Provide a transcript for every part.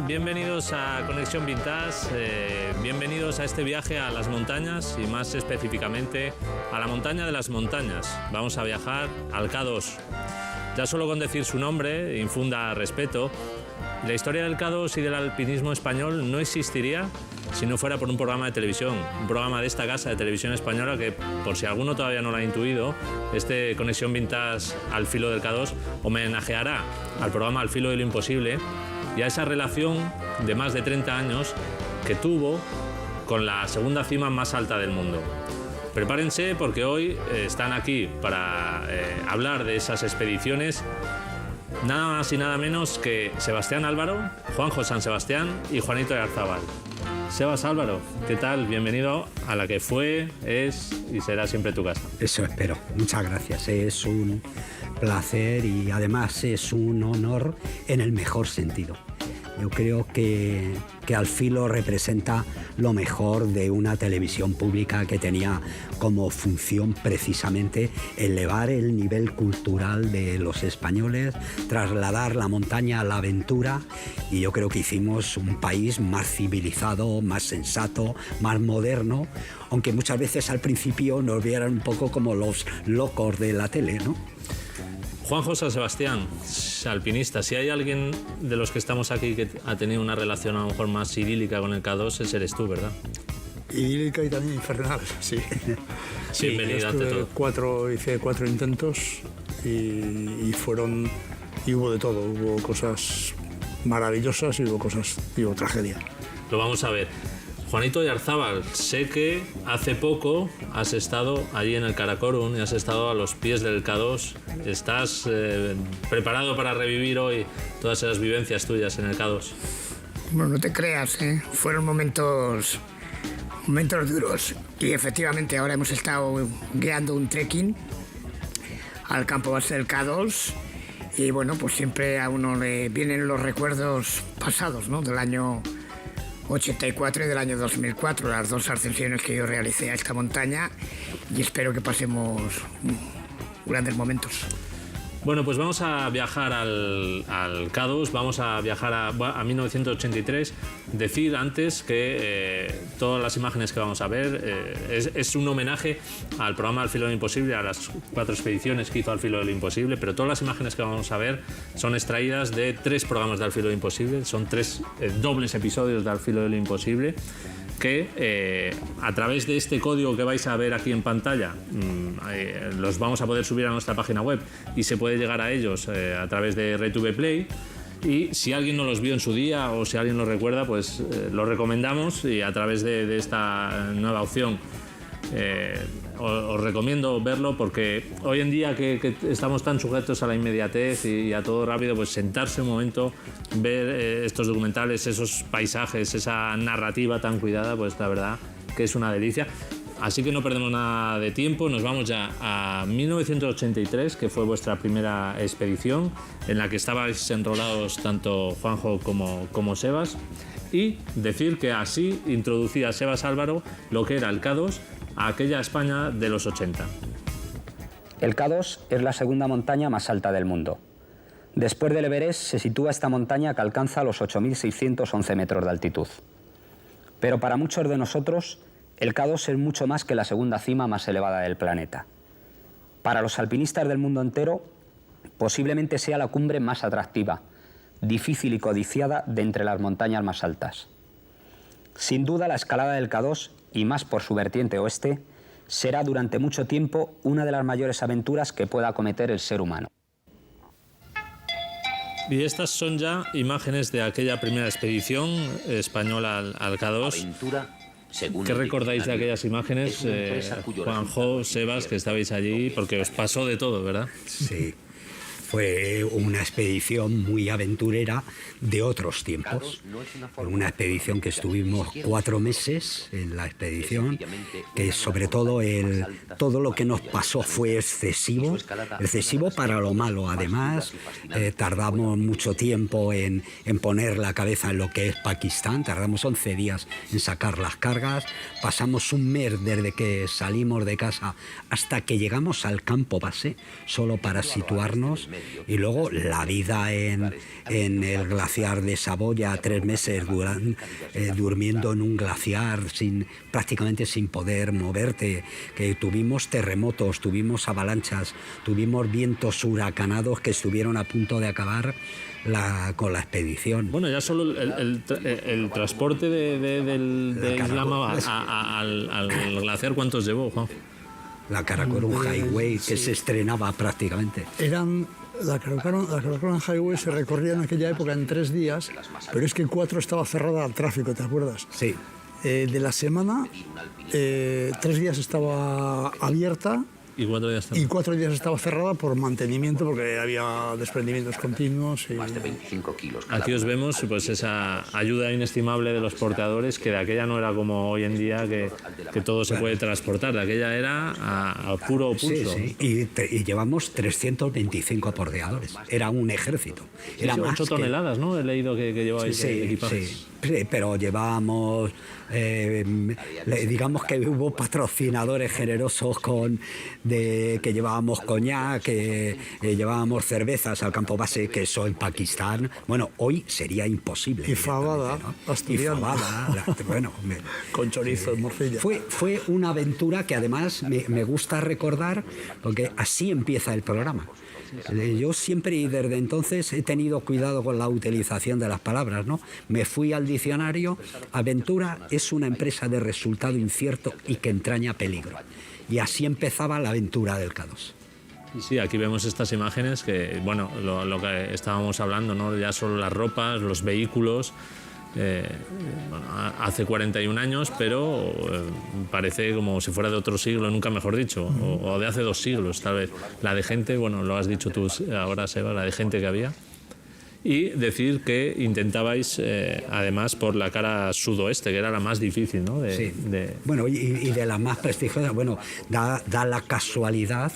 Bienvenidos a Conexión Vintage, bienvenidos a este viaje a las montañas y más específicamente a la montaña de las montañas. Vamos a viajar al K2. Ya solo con decir su nombre infunda respeto. La historia del K2 y del alpinismo español no existiría si no fuera por un programa de televisión, un programa de esta casa de televisión española que, por si alguno todavía no lo ha intuido, este Conexión Vintage al filo del K2 homenajeará al programa Al filo de lo imposible y a esa relación de más de 30 años que tuvo con la segunda cima más alta del mundo. Prepárense porque hoy están aquí para hablar de esas expediciones nada más y nada menos que Sebastián Álvaro, Juanjo San Sebastián y Juanito Oyarzábal. Sebas Álvaro, ¿qué tal? Bienvenido a la que fue, es y será siempre tu casa. Eso espero. Muchas gracias. Es un placer y además es un honor en el mejor sentido. Yo creo que Al filo representa lo mejor de una televisión pública que tenía como función precisamente elevar el nivel cultural de los españoles, trasladar la montaña a la aventura, y yo creo que hicimos un país más civilizado, más sensato, más moderno, aunque muchas veces al principio nos vieran un poco como los locos de la tele, ¿no? Juanjo San Sebastián, alpinista. Si hay alguien de los que estamos aquí que ha tenido una relación a lo mejor más idílica con el K2, ese eres tú, ¿verdad? Idílica y también infernal, sí. Sí, bienvenido ante todo. Hice 4 intentos y hubo de todo. Hubo cosas maravillosas y hubo tragedia. Lo vamos a ver. Juanito Oyarzábal, sé que hace poco has estado allí en el Karakorum y has estado a los pies del K2. ¿Estás preparado para revivir hoy todas esas vivencias tuyas en el K2? Bueno, no te creas, fueron momentos duros. Y efectivamente ahora hemos estado guiando un trekking al campo base del K2 y bueno, pues siempre a uno le vienen los recuerdos pasados, ¿no? Del año 84 y del año 2004, las 2 ascensiones que yo realicé a esta montaña, y espero que pasemos grandes momentos. Bueno, pues vamos a viajar al K2, vamos a viajar a 1983. Decir antes que todas las imágenes que vamos a ver es un homenaje al programa Al filo de lo imposible, a las 4 expediciones que hizo Al filo de lo imposible, pero todas las imágenes que vamos a ver son extraídas de 3 programas de Al filo de lo imposible, son 3 dobles episodios de Al filo de lo imposible, que a través de este código que vais a ver aquí en pantalla los vamos a poder subir a nuestra página web y se puede llegar a ellos a través de RTV Play. Y si alguien no los vio en su día o si alguien los recuerda, pues los recomendamos, y a través de esta nueva opción os recomiendo verlo, porque hoy en día que estamos tan sujetos a la inmediatez y a todo rápido, pues sentarse un momento, ver estos documentales, esos paisajes, esa narrativa tan cuidada, pues la verdad que es una delicia. Así que no perdemos nada de tiempo, nos vamos ya a 1983, que fue vuestra primera expedición, en la que estabais enrolados tanto Juanjo como Sebas, y decir que así introducía Sebas Álvaro lo que era el K2 a aquella España de los 80. El K2 es la segunda montaña más alta del mundo. Después del Everest se sitúa esta montaña que alcanza los 8.611 metros de altitud. Pero para muchos de nosotros, el K2 es mucho más que la segunda cima más elevada del planeta. Para los alpinistas del mundo entero, posiblemente sea la cumbre más atractiva, difícil y codiciada de entre las montañas más altas. Sin duda, la escalada del K2, y más por su vertiente oeste, será durante mucho tiempo una de las mayores aventuras que pueda acometer el ser humano. Y estas son ya imágenes de aquella primera expedición española al K2. ¿Qué recordáis de aquellas imágenes, Juanjo, Sebas, que estabais allí? Porque os pasó de todo, ¿verdad? Sí. Fue una expedición muy aventurera de otros tiempos. Fue una expedición que estuvimos 4 meses en la expedición, que sobre todo todo lo que nos pasó fue excesivo para lo malo. Además, tardamos mucho tiempo en poner la cabeza en lo que es Pakistán, tardamos 11 días en sacar las cargas, pasamos un mes desde que salimos de casa hasta que llegamos al campo base, solo para situarnos. Y luego la vida en el glaciar de Saboya, 3 meses durmiendo en un glaciar prácticamente sin poder moverte, que tuvimos terremotos, tuvimos avalanchas, tuvimos vientos huracanados que estuvieron a punto de acabar con la expedición. Bueno, ya solo el transporte de Islama al glaciar, ¿cuántos llevó, Juan? La Karakorum Highway, que se estrenaba prácticamente. La Karakorum Highway se recorría en aquella época en 3 días, pero es que 4 estaba cerrada al tráfico, ¿te acuerdas? Sí. De la semana, 3 días estaba abierta. Y 4 días también. Y 4 días estaba cerrada por mantenimiento, porque había desprendimientos continuos. Y... Más de 25 kilos. Aquí os vemos pues esa ayuda inestimable de los porteadores, que de aquella no era como hoy en día, que todo se puede transportar. De aquella era a puro pulso. Sí, sí. Y llevamos 325 porteadores. Era un ejército. Era sí, más 8 toneladas, ¿no? He leído que lleváis equipaje. Sí. Sí, pero llevábamos, digamos que hubo patrocinadores generosos que llevábamos coñac, que llevábamos cervezas al campo base, que eso en Pakistán, bueno, hoy sería imposible. Y fabada, ¿no? asturiana. Y fabada, bueno. Con chorizo, morcilla. Fue una aventura que además me gusta recordar, porque así empieza el programa. Yo siempre y desde entonces he tenido cuidado con la utilización de las palabras, ¿no? Me fui al diccionario, aventura es una empresa de resultado incierto y que entraña peligro. Y así empezaba la aventura del K2. Sí, aquí vemos estas imágenes que, bueno, lo que estábamos hablando, ¿no? Ya solo las ropas, los vehículos. Bueno, hace 41 años, pero parece como si fuera de otro siglo, nunca mejor dicho, o de hace 2 siglos tal vez. La de gente, bueno, lo has dicho tú ahora, Seba, la de gente que había. Y decir que intentabais, además, por la cara sudoeste, que era la más difícil, ¿no? Bueno, y de la más prestigiosa, bueno, da la casualidad,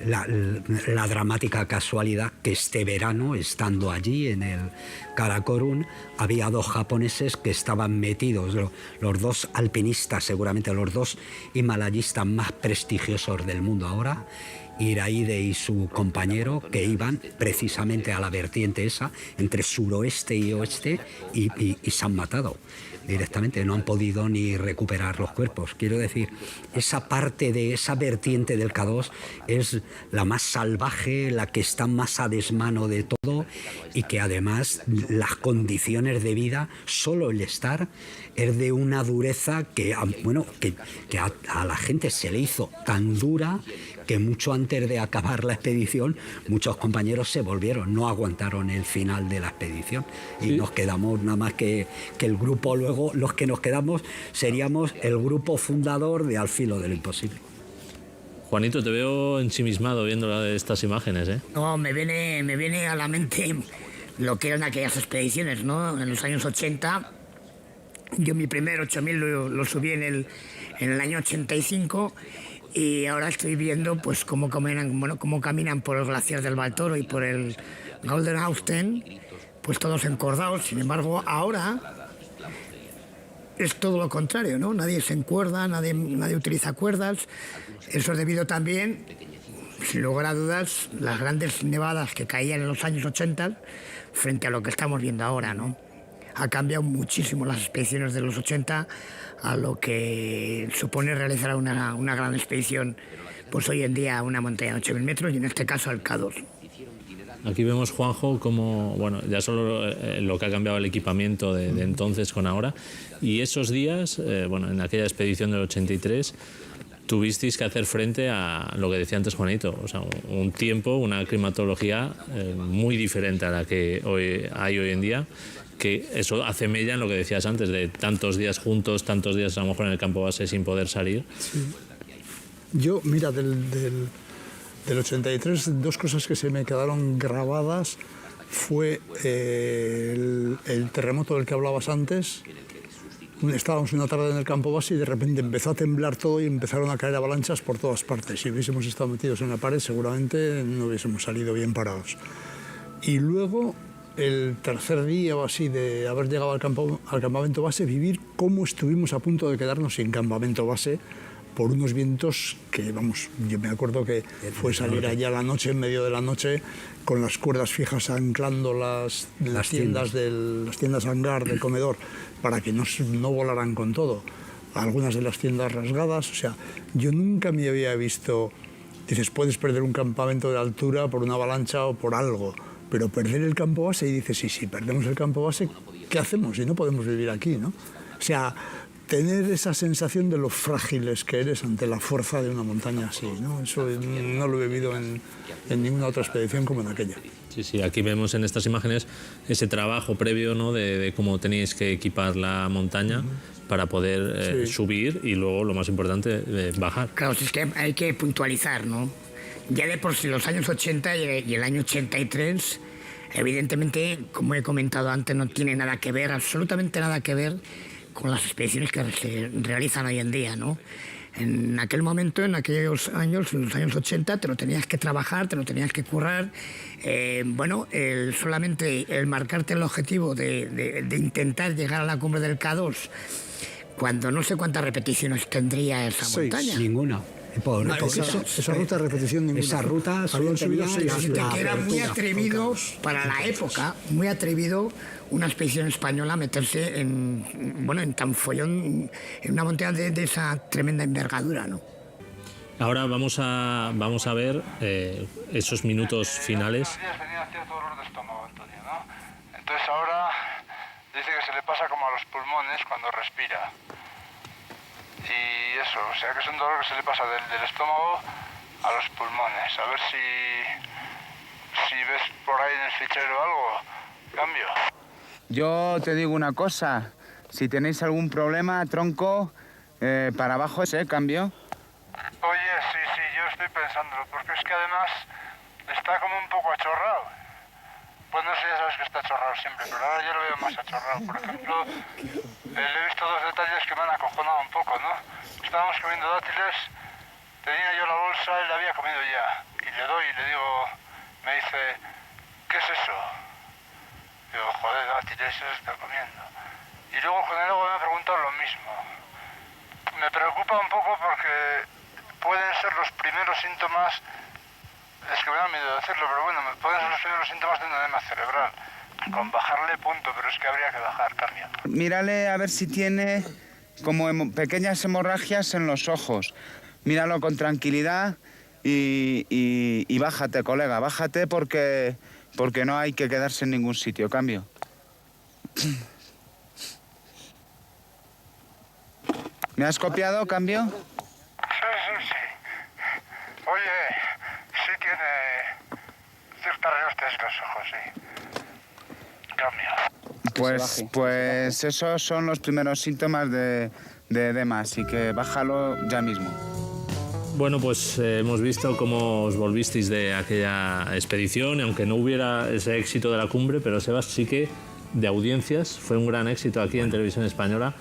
la dramática casualidad que este verano, estando allí en el Karakorum, había 2 japoneses que estaban metidos, los 2 alpinistas, seguramente los 2 himalayistas más prestigiosos del mundo ahora, Iraide y su compañero, que iban precisamente a la vertiente esa, entre suroeste y oeste, y se han matado directamente, no han podido ni recuperar los cuerpos. Quiero decir, esa parte de esa vertiente del K2 es la más salvaje, la que está más a desmano de todo, y que además las condiciones de vida, solo el estar, es de una dureza que, bueno, que a la gente se le hizo tan dura que mucho antes de acabar la expedición muchos compañeros se volvieron, no aguantaron el final de la expedición y nos quedamos nada más que el grupo. Luego los que nos quedamos seríamos el grupo fundador de Al filo de lo imposible. Juanito, te veo ensimismado viendo estas imágenes, ¿eh? No, me viene a la mente lo que eran aquellas expediciones, ¿no? En los años 80, yo mi primer 8000 lo subí en el año 85. Y ahora estoy viendo pues cómo caminan por el glaciar del Baltoro y por el Golden Austen, pues todos encordados. Sin embargo, ahora es todo lo contrario, ¿no? Nadie se encuerda, nadie utiliza cuerdas. Eso es debido también, sin lugar a dudas, las grandes nevadas que caían en los años 80 frente a lo que estamos viendo ahora, ¿no? Ha cambiado muchísimo las expediciones de los 80 a lo que supone realizar una gran expedición, pues hoy en día a una montaña de 8.000 metros y en este caso al K2. Aquí vemos, Juanjo, como, bueno, ya solo lo que ha cambiado el equipamiento de entonces con ahora. Y esos días, bueno, en aquella expedición del 83, tuvisteis que hacer frente a lo que decía antes Juanito, o sea, un tiempo, una climatología muy diferente a la que hay hoy en día, que eso hace mella en lo que decías antes, de tantos días juntos, tantos días a lo mejor en el campo base sin poder salir. Sí. Yo, mira, del 83, 2 cosas que se me quedaron grabadas fue el terremoto del que hablabas antes. Estábamos una tarde en el campo base y de repente empezó a temblar todo y empezaron a caer avalanchas por todas partes. Si hubiésemos estado metidos en la pared, seguramente no hubiésemos salido bien parados. Y luego, el tercer día o así de haber llegado al campamento base, vivir cómo estuvimos a punto de quedarnos sin campamento base por unos vientos que, vamos, yo me acuerdo que fue salir allá a la noche, en medio de la noche, con las cuerdas fijas anclando las tiendas hangar del comedor para que no volaran con todo. Algunas de las tiendas rasgadas, o sea, yo nunca me había visto... Dices, puedes perder un campamento de altura por una avalancha o por algo, pero perder el campo base, y dices, sí, perdemos el campo base, ¿qué hacemos? Si no podemos vivir aquí, ¿no? O sea, tener esa sensación de lo frágiles que eres ante la fuerza de una montaña así, ¿no? Eso no lo he vivido en ninguna otra expedición como en aquella. Sí, aquí vemos en estas imágenes ese trabajo previo, ¿no? de cómo tenéis que equipar la montaña para poder subir y luego, lo más importante, bajar. Claro, es que hay que puntualizar, ¿no? Ya de por sí los años 80 y el año 83, evidentemente, como he comentado antes, no tiene nada que ver, absolutamente nada que ver con las expediciones que se realizan hoy en día, ¿no? En aquel momento, en aquellos años, en los años 80, te lo tenías que trabajar, te lo tenías que currar. Solamente el marcarte el objetivo de intentar llegar a la cumbre del K2, cuando no sé cuántas repeticiones tendría esa montaña. Ninguna. Esa ruta de repetición ninguna. Esa ruta habían subido 6 que era muy atrevido para la época, muy atrevido una expedición española a meterse en tan follón, en una montaña de esa tremenda envergadura, ¿no? Ahora vamos a ver esos minutos finales. Tenía cierto dolor de estómago, Antonio, ¿no? Entonces ahora dice que se le pasa como a los pulmones cuando respira. Y eso, o sea que es un dolor que se le pasa del estómago a los pulmones. A ver si ves por ahí en el fichero algo. Cambio. Yo te digo una cosa, si tenéis algún problema, tronco, para abajo ese cambio. Oye, sí, yo estoy pensándolo, porque es que además está como un poco achorrado. Pues no sé, ya sabes que está achorrado siempre, pero ahora yo lo veo más achorrado. Por ejemplo, le he visto dos detalles que me han acojonado un poco, ¿no? Estábamos comiendo dátiles, tenía yo la bolsa, él la había comido ya. Y le doy y le digo, me dice, ¿qué es eso? Digo, joder, dátiles, eso se está comiendo. Y luego con el agua me ha preguntado lo mismo. Me preocupa un poco porque pueden ser los primeros síntomas, es que me da miedo decirlo, pero bueno, pueden ser los primeros síntomas de un edema cerebral. Con bajarle punto, pero es que habría que bajar, cambio. Mírale a ver si tiene como pequeñas hemorragias en los ojos. Míralo con tranquilidad y bájate, colega, bájate porque no hay que quedarse en ningún sitio, cambio. ¿Me has copiado, cambio? Sí. Oye, sí tiene ciertas reostes en los ojos, sí. Cambio. Pues esos son los primeros síntomas de edema, así que bájalo ya mismo. Bueno, pues hemos visto cómo os volvisteis de aquella expedición, y aunque no hubiera ese éxito de la cumbre, pero Sebas, sí que de audiencias fue un gran éxito aquí en Televisión Española.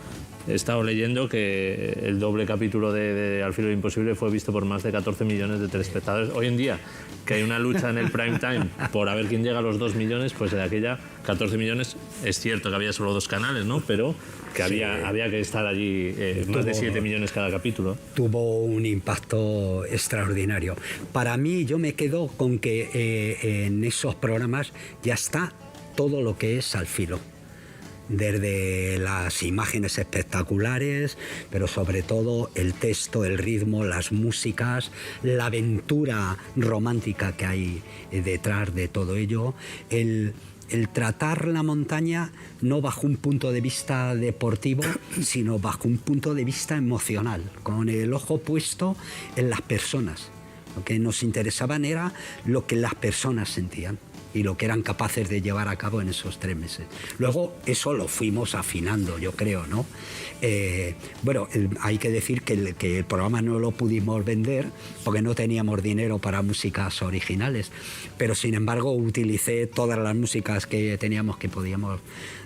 He estado leyendo que el doble capítulo de Al filo de lo imposible fue visto por más de 14 millones de telespectadores. Hoy en día, que hay una lucha en el prime time por a ver quién llega a los 2 millones, pues de aquella 14 millones, es cierto que había solo 2 canales, ¿no? Pero que había que estar allí más de 7 millones cada capítulo. Tuvo un impacto extraordinario. Para mí, yo me quedo con que en esos programas ya está todo lo que es Al filo. Desde las imágenes espectaculares, pero sobre todo el texto, el ritmo, las músicas, la aventura romántica que hay detrás de todo ello, el tratar la montaña no bajo un punto de vista deportivo, sino bajo un punto de vista emocional, con el ojo puesto en las personas. Lo que nos interesaban era lo que las personas sentían y lo que eran capaces de llevar a cabo en esos 3 meses. Luego eso lo fuimos afinando, yo creo, ¿no? Hay que decir que el programa no lo pudimos vender porque no teníamos dinero para músicas originales, pero sin embargo utilicé todas las músicas que teníamos que podíamos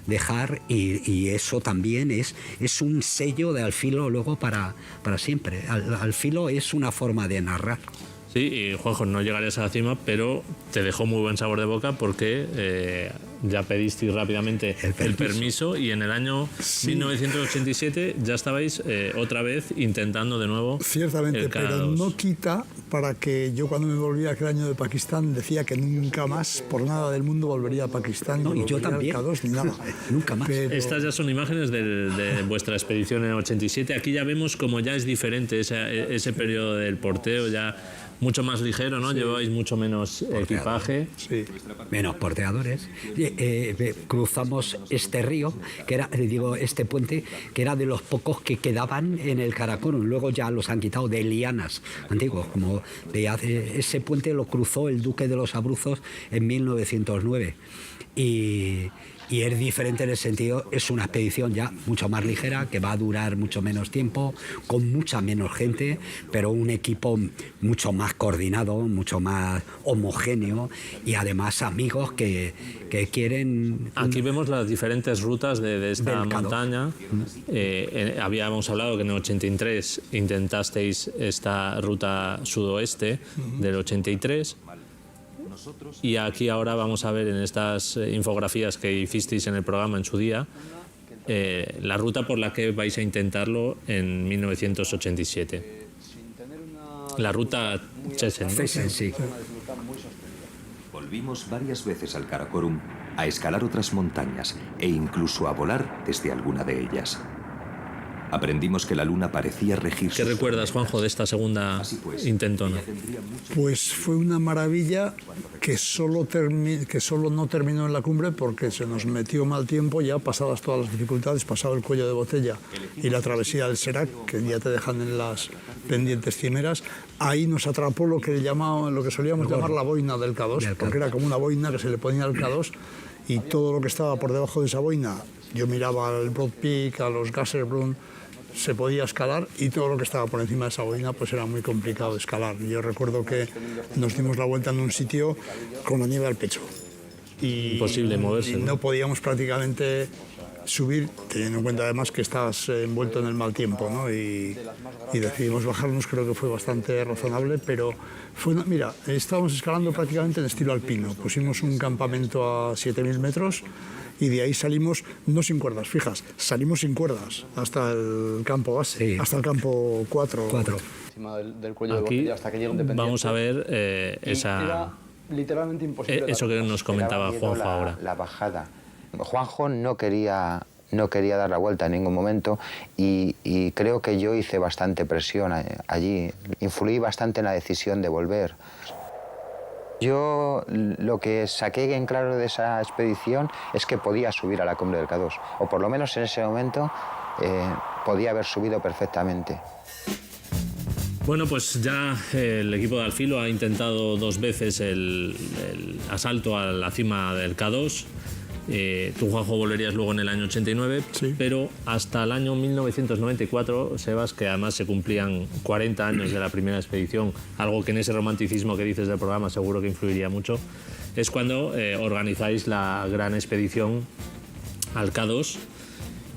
dejar y eso también es un sello de Al filo luego para siempre. Al filo es una forma de narrar. Sí, y Juanjo, no llegarías a la cima, pero te dejó muy buen sabor de boca porque ya pedisteis rápidamente el permiso y en el año 1987 ya estabais otra vez intentando de nuevo. Ciertamente, el pero K2. no quita para que yo cuando me volví aquel año de Pakistán decía que nunca más, por nada del mundo, volvería a Pakistán. No, y yo volvería al también. K2 ni nada. Nunca más. Pero- Estas ya son imágenes de vuestra expedición en el 87. Aquí ya vemos como ya es diferente ese periodo del porteo, ya mucho más ligero, ¿no? Lleváis mucho menos equipaje. Sí. Menos porteadores. Cruzamos este río, que era, este puente, que era de los pocos que quedaban en el Karakorum. Luego ya los han quitado de lianas antiguos. Como ese puente lo cruzó el duque de los Abruzos en 1909. Y es diferente en el sentido, es una expedición ya mucho más ligera, que va a durar mucho menos tiempo, con mucha menos gente, pero un equipo mucho más coordinado, mucho más homogéneo y además amigos que quieren... Aquí vemos las diferentes rutas de esta Del K2. montaña. Habíamos hablado que en el 83 intentasteis esta ruta sudoeste del 83. Y aquí ahora vamos a ver en estas infografías que hicisteis en el programa en su día la ruta por la que vais a intentarlo en 1987. La ruta Chechen, ¿no? Cesen, sí. Volvimos varias veces al Karakorum a escalar otras montañas e incluso a volar desde alguna de ellas. Aprendimos que la luna parecía regirse. ¿Qué recuerdas, Juanjo, de esta segunda intentona? Pues fue una maravilla que solo no terminó en la cumbre porque se nos metió mal tiempo, ya pasadas todas las dificultades, pasado el cuello de botella y la travesía del Serac, que ya te dejan en las pendientes cimeras. Ahí nos atrapó lo que solíamos llamar la boina del K2, porque era como una boina que se le ponía al K2 y todo lo que estaba por debajo de esa boina, yo miraba al Broad Peak, a los Gasserbrunn, se podía escalar y todo lo que estaba por encima de esa boina pues era muy complicado de escalar. Yo recuerdo que nos dimos la vuelta en un sitio con la nieve al pecho. Imposible moverse, Y ¿no? no podíamos prácticamente subir, teniendo en cuenta además que estás envuelto en el mal tiempo, ¿no? Y decidimos bajarnos, creo que fue bastante razonable, pero mira, estábamos escalando prácticamente en estilo alpino. Pusimos un campamento a 7.000 metros y de ahí salimos, no sin cuerdas, fijas, salimos sin cuerdas hasta el campo base, Sí. hasta el campo 4. Encima del cuello de Aquí botella hasta que llega un dependiente. vamos a ver Y era literalmente imposible. eso que nos comentaba Juanjo ahora. La bajada. Juanjo no quería dar la vuelta en ningún momento y creo que yo hice bastante presión allí. Influí bastante en la decisión de volver. Yo lo que saqué en claro de esa expedición es que podía subir a la cumbre del K2, o por lo menos en ese momento podía haber subido perfectamente. Bueno, pues ya el equipo de Alfilo ha intentado 2 veces el asalto a la cima del K2. Tú, Juanjo, volverías luego en el año 89, Sí. pero hasta el año 1994, Sebas, que además se cumplían 40 años de la primera expedición, algo que en ese romanticismo que dices del programa seguro que influiría mucho, es cuando organizáis la gran expedición al K2,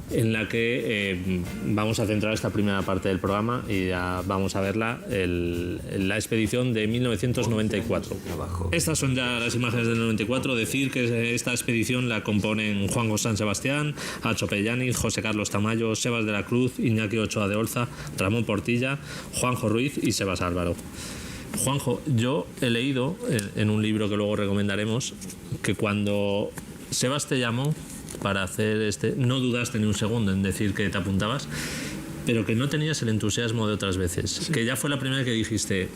en la que vamos a centrar esta primera parte del programa y ya vamos a verla, la expedición de 1994. Estas son ya las imágenes del 94. Decir que esta expedición la componen Juan San Sebastián, Acho Pellani, José Carlos Tamayo, Sebas de la Cruz, Iñaki Ochoa de Olza, Ramón Portilla, Juanjo Ruiz y Sebas Álvaro. Juanjo, yo he leído en un libro que luego recomendaremos que cuando Sebas te llamó para hacer no dudaste ni un segundo en decir que te apuntabas, pero que no tenías el entusiasmo de otras veces, Sí. que ya fue la primera que dijiste,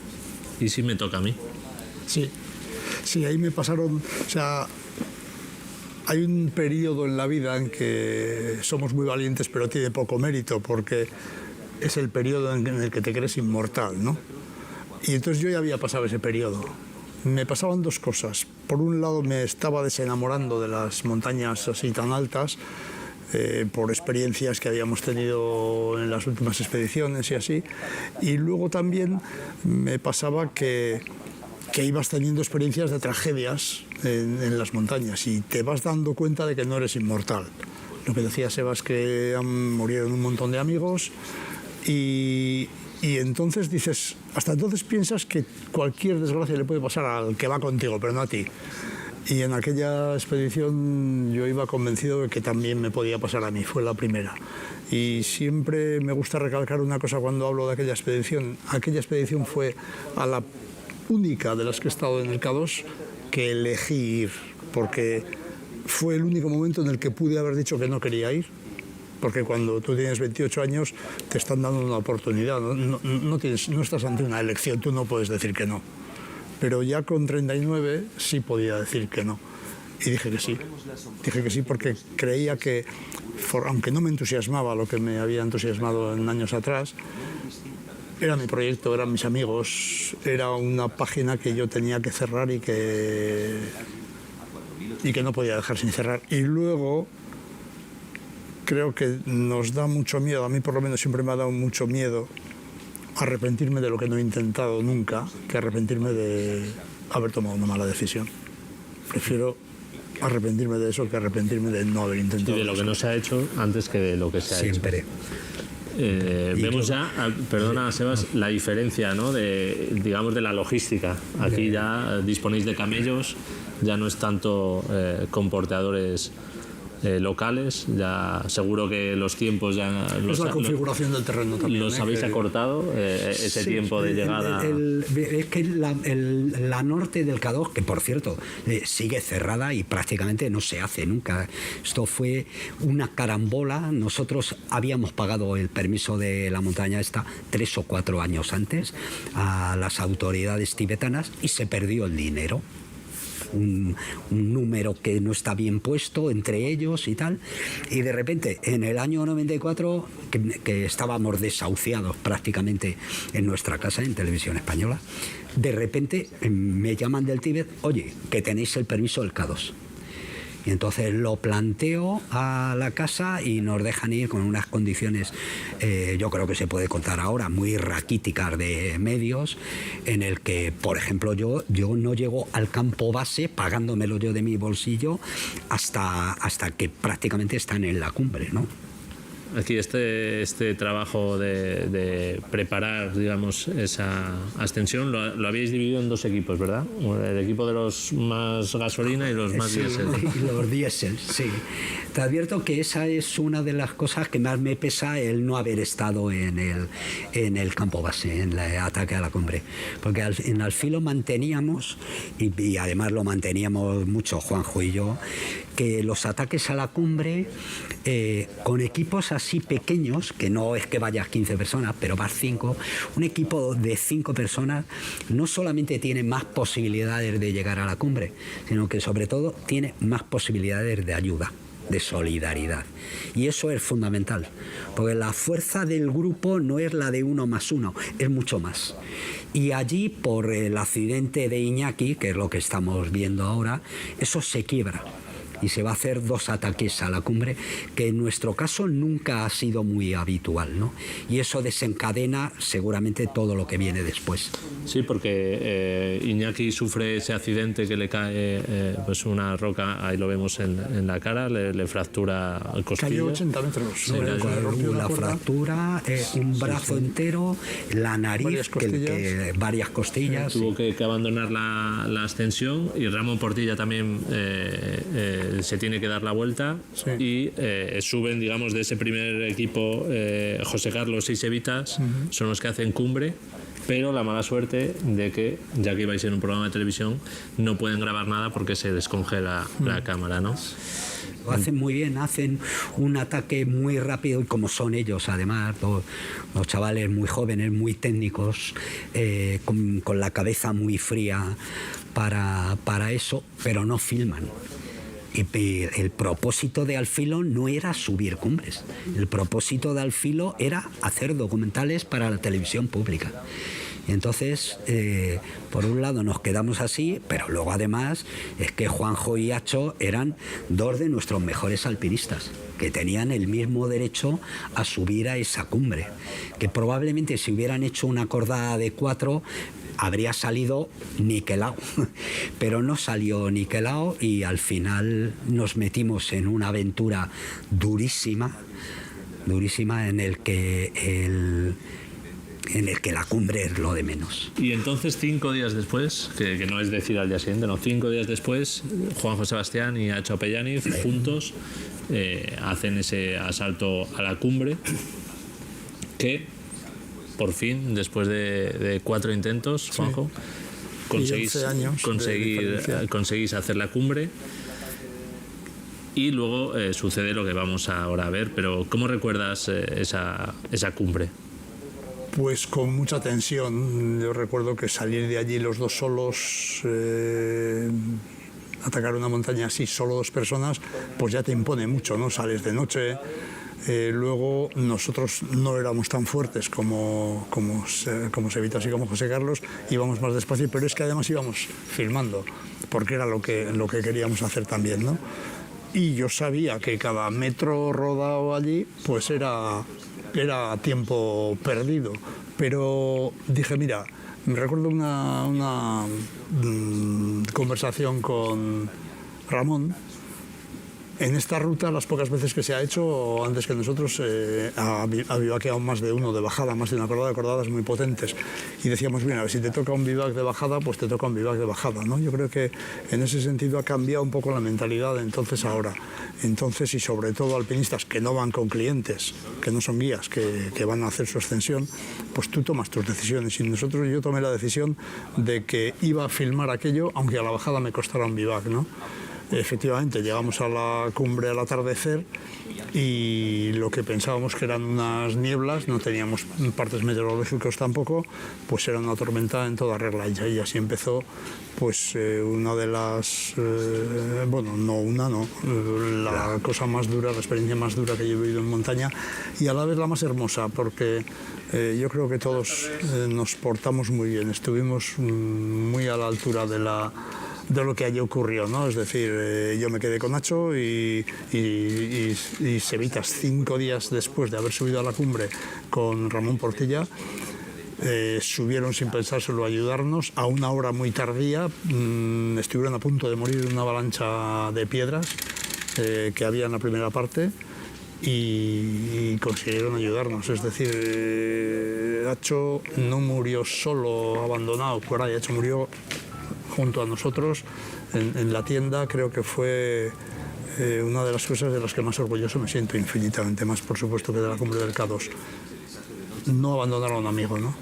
¿y si me toca a mí? Sí, ahí me pasaron, o sea, hay un periodo en la vida en que somos muy valientes pero tiene poco mérito porque es el periodo en el que te crees inmortal, ¿no? Y entonces yo ya había pasado ese periodo. Me pasaban 2 cosas. Por un lado me estaba desenamorando de las montañas así tan altas por experiencias que habíamos tenido en las últimas expediciones y así. Y luego también me pasaba que ibas teniendo experiencias de tragedias en las montañas y te vas dando cuenta de que no eres inmortal. Lo que decía Sebas, que murieron un montón de amigos y Y entonces dices, hasta entonces piensas que cualquier desgracia le puede pasar al que va contigo, pero no a ti. Y en aquella expedición yo iba convencido de que también me podía pasar a mí, fue la primera. Y siempre me gusta recalcar una cosa cuando hablo de aquella expedición. Aquella expedición fue a la única de las que he estado en el K2 que elegí ir, porque fue el único momento en el que pude haber dicho que no quería ir. Porque cuando tú tienes 28 años te están dando una oportunidad, no estás ante una elección, tú no puedes decir que no. Pero ya con 39 sí podía decir que no. Y dije que sí. Dije que sí porque creía que, aunque no me entusiasmaba lo que me había entusiasmado en años atrás, era mi proyecto, eran mis amigos, era una página que yo tenía que cerrar y que no podía dejar sin cerrar. Y luego creo que nos da mucho miedo, a mí por lo menos siempre me ha dado mucho miedo arrepentirme de lo que no he intentado nunca, que arrepentirme de haber tomado una mala decisión. Prefiero arrepentirme de eso que arrepentirme de no haber intentado. Y de lo que no se ha hecho antes que de lo que se ha hecho. Siempre. Vemos ya, perdona Sebas, la diferencia, ¿no? digamos, de la logística. Aquí ya disponéis de camellos, ya no es tanto con porteadores locales, ya seguro que los tiempos ya es la configuración del terreno también. ¿Los habéis acortado ese tiempo de llegada? Es que la norte del K2, que por cierto sigue cerrada y prácticamente no se hace nunca. Esto fue una carambola. Nosotros habíamos pagado el permiso de la montaña esta 3 o 4 años antes a las autoridades tibetanas y se perdió el dinero. Un número que no está bien puesto entre ellos y tal, y de repente en el año 94 que estábamos desahuciados prácticamente en nuestra casa en Televisión Española, de repente me llaman del Tíbet, oye, que tenéis el permiso del K2. Y entonces lo planteo a la casa y nos dejan ir con unas condiciones, yo creo que se puede contar ahora, muy raquíticas de medios, en el que, por ejemplo, yo no llego al campo base pagándomelo yo de mi bolsillo hasta que prácticamente están en la cumbre, ¿no? Aquí este trabajo de preparar, digamos, esa ascensión lo habéis dividido en 2 equipos, ¿verdad? El equipo de los más gasolina y los más diésel. Los diésel, sí. Te advierto que esa es una de las cosas que más me pesa el no haber estado en el campo base, en el ataque a la cumbre. Porque en Alfilo manteníamos, y además lo manteníamos mucho Juanjo y yo, que los ataques a la cumbre con equipos así pequeños, que no es que vayas 15 personas, pero vas 5, un equipo de 5 personas no solamente tiene más posibilidades de llegar a la cumbre, sino que sobre todo tiene más posibilidades de ayuda, de solidaridad. Y eso es fundamental, porque la fuerza del grupo no es la de 1 más 1, es mucho más. Y allí, por el accidente de Iñaki, que es lo que estamos viendo ahora, eso se quiebra. Y se va a hacer 2 ataques a la cumbre, que en nuestro caso nunca ha sido muy habitual, ¿no? Y eso desencadena seguramente todo lo que viene después. Sí, porque Iñaki sufre ese accidente que le cae pues una roca, ahí lo vemos en la cara, le fractura el costilla. Cayó 80 metros. Sí, la fractura, un brazo entero, la nariz, varias costillas. Tuvo que abandonar la ascensión, y Ramón Portilla también se tiene que dar la vuelta, y suben, digamos, de ese primer equipo José Carlos y Sevitas, son los que hacen cumbre, pero la mala suerte de que, ya que ibais en un programa de televisión, no pueden grabar nada porque se descongela la cámara, ¿no? Lo hacen muy bien, hacen un ataque muy rápido, y como son ellos además, los chavales muy jóvenes, muy técnicos, con la cabeza muy fría para eso, pero no filman. Y el propósito de Alfilo no era subir cumbres, el propósito de Alfilo era hacer documentales para la televisión pública. Y entonces, por un lado nos quedamos así, pero luego además es que Juanjo y Acho eran 2 de nuestros mejores alpinistas, que tenían el mismo derecho a subir a esa cumbre, que probablemente si hubieran hecho una cordada de 4 habría salido niquelado, pero no salió niquelado, y al final nos metimos en una aventura durísima en el que en el que la cumbre es lo de menos. Y entonces 5 días después, que no es decir al día siguiente, no, 5 días después, Juanjo Sebastián y Acho Pellániz juntos hacen ese asalto a la cumbre que por fin, después de 4 intentos, Juanjo, conseguís hacer la cumbre. Y luego sucede lo que vamos ahora a ver, pero ¿cómo recuerdas esa cumbre? Pues con mucha tensión. Yo recuerdo que salir de allí los dos solos, atacar una montaña así, solo 2 personas, pues ya te impone mucho, ¿no? Sales de noche. Luego nosotros no éramos tan fuertes como Sevitas y como José Carlos, íbamos más despacio, pero es que además íbamos filmando, porque era lo que queríamos hacer también, ¿no? Y yo sabía que cada metro rodado allí pues era tiempo perdido, pero dije, mira, me recuerdo una conversación con Ramón. En esta ruta, las pocas veces que se ha hecho, antes que nosotros, ha bivaqueado más de uno de bajada, más de una cordada, de cordadas muy potentes. Y decíamos, mira, si te toca un bivac de bajada, pues te toca un bivac de bajada, ¿no? Yo creo que en ese sentido ha cambiado un poco la mentalidad de entonces a ahora. Entonces, y sobre todo alpinistas que no van con clientes, que no son guías, que van a hacer su ascensión, pues tú tomas tus decisiones. Y yo tomé la decisión de que iba a filmar aquello, aunque a la bajada me costara un bivac, ¿no? Efectivamente, llegamos a la cumbre al atardecer y lo que pensábamos que eran unas nieblas, no teníamos partes meteorológicos tampoco, pues era una tormenta en toda regla. Y así empezó pues una de las, la cosa más dura, la experiencia más dura que yo he vivido en montaña y a la vez la más hermosa, porque yo creo que todos nos portamos muy bien, estuvimos muy a la altura de lo que allí ocurrió, ¿no? Es decir, yo me quedé con Nacho y Sevitas 5 días después de haber subido a la cumbre con Ramón Portilla, subieron sin pensárselo a ayudarnos a una hora muy tardía. Estuvieron a punto de morir en una avalancha de piedras que había en la primera parte y consiguieron ayudarnos. Es decir, Nacho no murió solo, abandonado por ahí. Nacho murió junto a nosotros en la tienda. Creo que fue una de las cosas de las que más orgulloso me siento, infinitamente más, por supuesto, que de la cumbre del K2. No abandonar a un amigo, ¿no?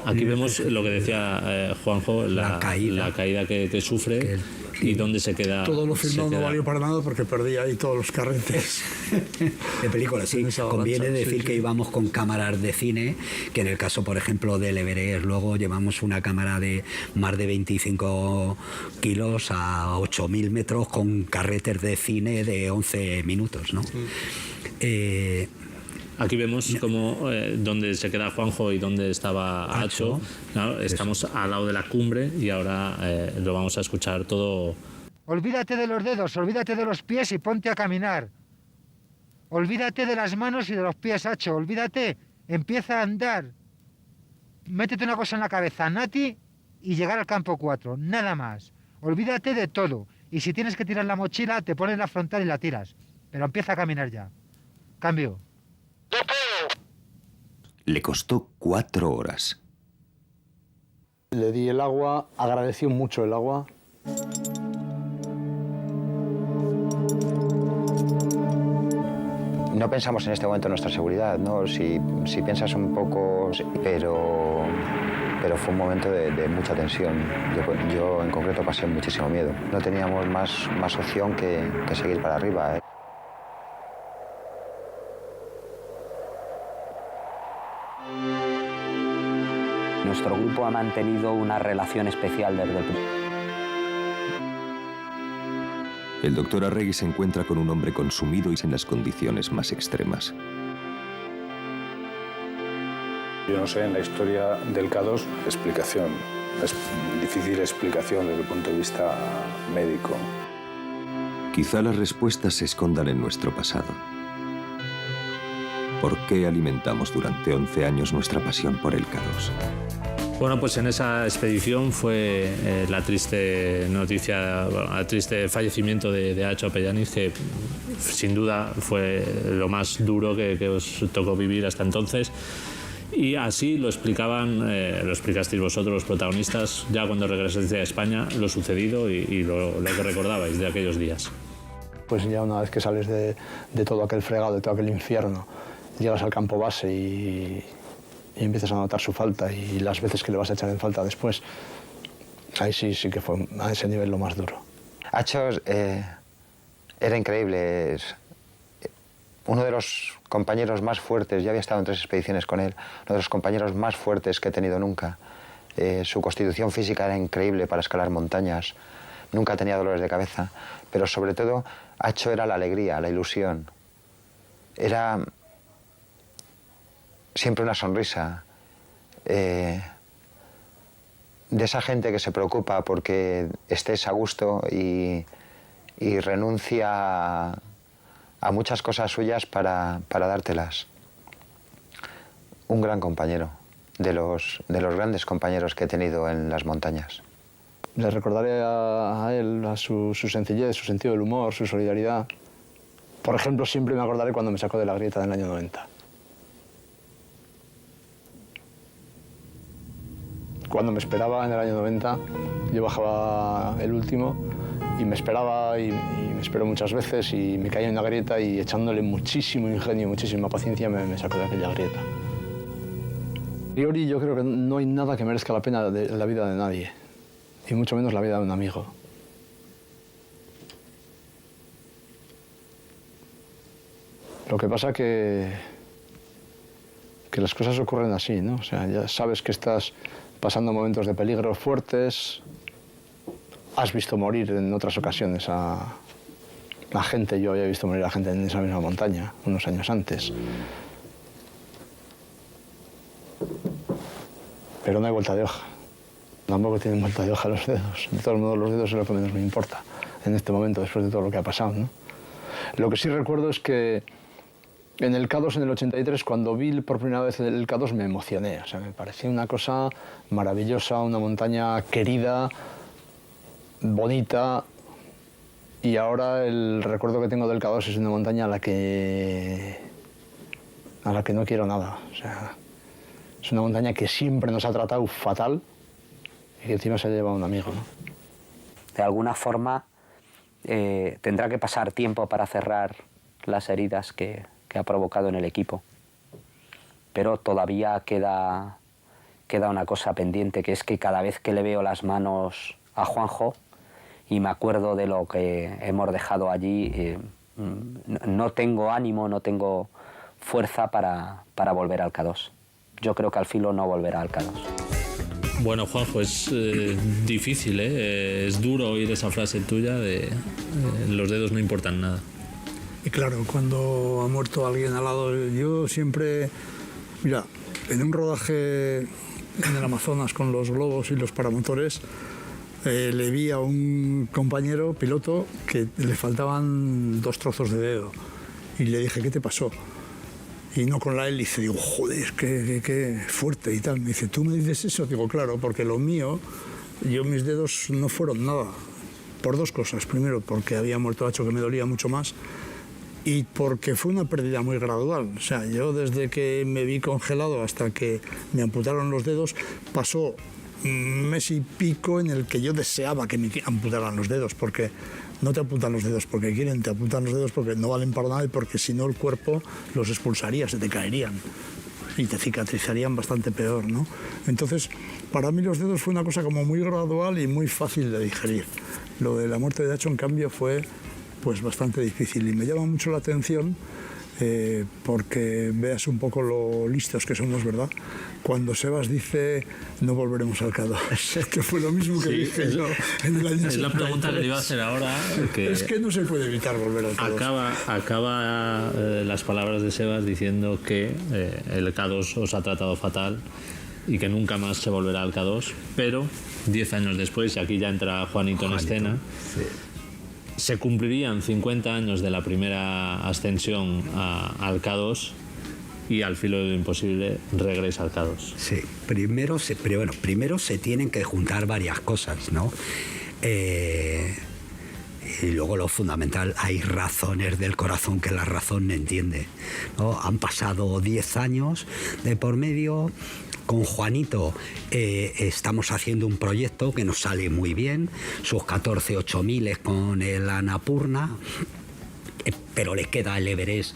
Aquí vemos lo que decía Juanjo, la caída que sufre y dónde se queda. Todo lo filmado no valió para nada porque perdí ahí todos los carretes de película. Sí, conviene decir que íbamos con cámaras de cine, que en el caso, por ejemplo, del Everest, luego llevamos una cámara de más de 25 kilos a 8.000 metros con carretes de cine de 11 minutos, ¿no? Aquí vemos como donde se queda Juanjo y donde estaba Acho. Claro, estamos al lado de la cumbre y ahora lo vamos a escuchar todo. Olvídate de los dedos, olvídate de los pies y ponte a caminar. Olvídate de las manos y de los pies, Acho. Olvídate, empieza a andar. Métete una cosa en la cabeza, Nati, y llegar al campo 4, nada más. Olvídate de todo. Y si tienes que tirar la mochila, te pones la frontal y la tiras. Pero empieza a caminar ya. Cambio. Le costó 4 horas. Le di el agua, agradeció mucho el agua. No pensamos en este momento en nuestra seguridad, ¿no? Si piensas un poco, pero fue un momento de mucha tensión. Yo en concreto pasé muchísimo miedo. No teníamos más opción que seguir para arriba, ¿eh? Nuestro grupo ha mantenido una relación especial desde el principio. El doctor Arregui se encuentra con un hombre consumido y en las condiciones más extremas. Yo no sé, en la historia del K2, explicación. Es difícil explicación desde el punto de vista médico. Quizá las respuestas se escondan en nuestro pasado. ¿Por qué alimentamos durante 11 años nuestra pasión por el K2? Bueno, pues en esa expedición fue la triste noticia, el triste fallecimiento de Acho Pellániz, que sin duda fue lo más duro que os tocó vivir hasta entonces. Y así lo explicaban, lo explicasteis vosotros, los protagonistas, ya cuando regresasteis a España, lo sucedido y lo que recordabais de aquellos días. Pues ya una vez que sales de todo aquel fregado, de todo aquel infierno, llegas al campo base y empiezas a notar su falta y las veces que le vas a echar en falta después, ahí sí que fue a ese nivel lo más duro. Acho era increíble. Uno de los compañeros más fuertes, ya había estado en 3 expediciones con él, uno de los compañeros más fuertes que he tenido nunca. Su constitución física era increíble para escalar montañas, nunca tenía dolores de cabeza, pero sobre todo Acho era la alegría, la ilusión. Era siempre una sonrisa. De esa gente que se preocupa porque estés a gusto y renuncia a muchas cosas suyas para dártelas. Un gran compañero, de los grandes compañeros que he tenido en las montañas. Le recordaré a él, a su sencillez, su sentido del humor, su solidaridad. Por ejemplo, siempre me acordaré cuando me sacó de la grieta del año 90. Cuando me esperaba en el año 90, yo bajaba el último y me esperaba y me esperó muchas veces y me caía en la grieta y echándole muchísimo ingenio, muchísima paciencia me sacó de aquella grieta. A priori yo creo que no hay nada que merezca la pena de la vida de nadie, y mucho menos la vida de un amigo. Lo que pasa que las cosas ocurren así, ¿no? O sea, ya sabes que estás pasando momentos de peligro fuertes. Has visto morir en otras ocasiones a gente, yo había visto morir a gente en esa misma montaña unos años antes. Pero no hay vuelta de hoja. Tampoco tienen vuelta de hoja los dedos. De todos modos, los dedos es lo que menos me importa en este momento, después de todo lo que ha pasado, ¿no? Lo que sí recuerdo es que en el K2 en el 83, cuando vi por primera vez el K2, me emocioné. O sea, me parecía una cosa maravillosa, una montaña querida, bonita, y ahora el recuerdo que tengo del K2 es una montaña a la que no quiero nada. O sea, es una montaña que siempre nos ha tratado fatal y que encima se ha llevado un amigo, ¿no? De alguna forma tendrá que pasar tiempo para cerrar las heridas que ha provocado en el equipo, pero todavía queda una cosa pendiente, que es que cada vez que le veo las manos a Juanjo y me acuerdo de lo que hemos dejado allí, no tengo ánimo, no tengo fuerza para volver al K2. Yo creo que al filo no volverá al K2. Bueno, Juanjo, es difícil, ¿eh? Es duro oír esa frase tuya de los dedos no importan nada. Y claro, cuando ha muerto alguien al lado, yo siempre... Mira, en un rodaje en el Amazonas con los globos y los paramotores, le vi a un compañero piloto que le faltaban 2 trozos de dedo. Y le dije, ¿qué te pasó? Y no con la hélice. Digo, joder, qué fuerte y tal. Me dice, ¿tú me dices eso? Digo, claro, porque lo mío, mis dedos no fueron nada. Por 2 cosas. Primero, porque había muerto Acho, que me dolía mucho más. Y porque fue una pérdida muy gradual. O sea, yo desde que me vi congelado hasta que me amputaron los dedos, pasó un mes y pico en el que yo deseaba que me amputaran los dedos, porque no te amputan los dedos porque quieren, te amputan los dedos porque no valen para nada y porque si no el cuerpo los expulsaría, se te caerían y te cicatrizarían bastante peor, ¿no? Entonces, para mí los dedos fue una cosa como muy gradual y muy fácil de digerir. Lo de la muerte de Acho, en cambio, fue pues bastante difícil y me llama mucho la atención porque veas un poco lo listos que somos, ¿verdad? Cuando Sebas dice no volveremos al K2, que fue lo mismo que dije yo en el año 73. Es la pregunta que le iba a hacer ahora. Es que no se puede evitar volver al K2. Acaba las palabras de Sebas diciendo que el K2 os ha tratado fatal y que nunca más se volverá al K2, pero 10 años después, y aquí ya entra Juanito en escena, sí, se cumplirían 50 años de la primera ascensión al K2 y al filo de lo imposible regresa al K2. Sí, primero se tienen que juntar varias cosas, ¿no? Y luego lo fundamental, hay razones del corazón que la razón no entiende, ¿no? Han pasado 10 años de por medio. Con Juanito estamos haciendo un proyecto que nos sale muy bien, sus 14 8000 con el Annapurna, pero le queda el Everest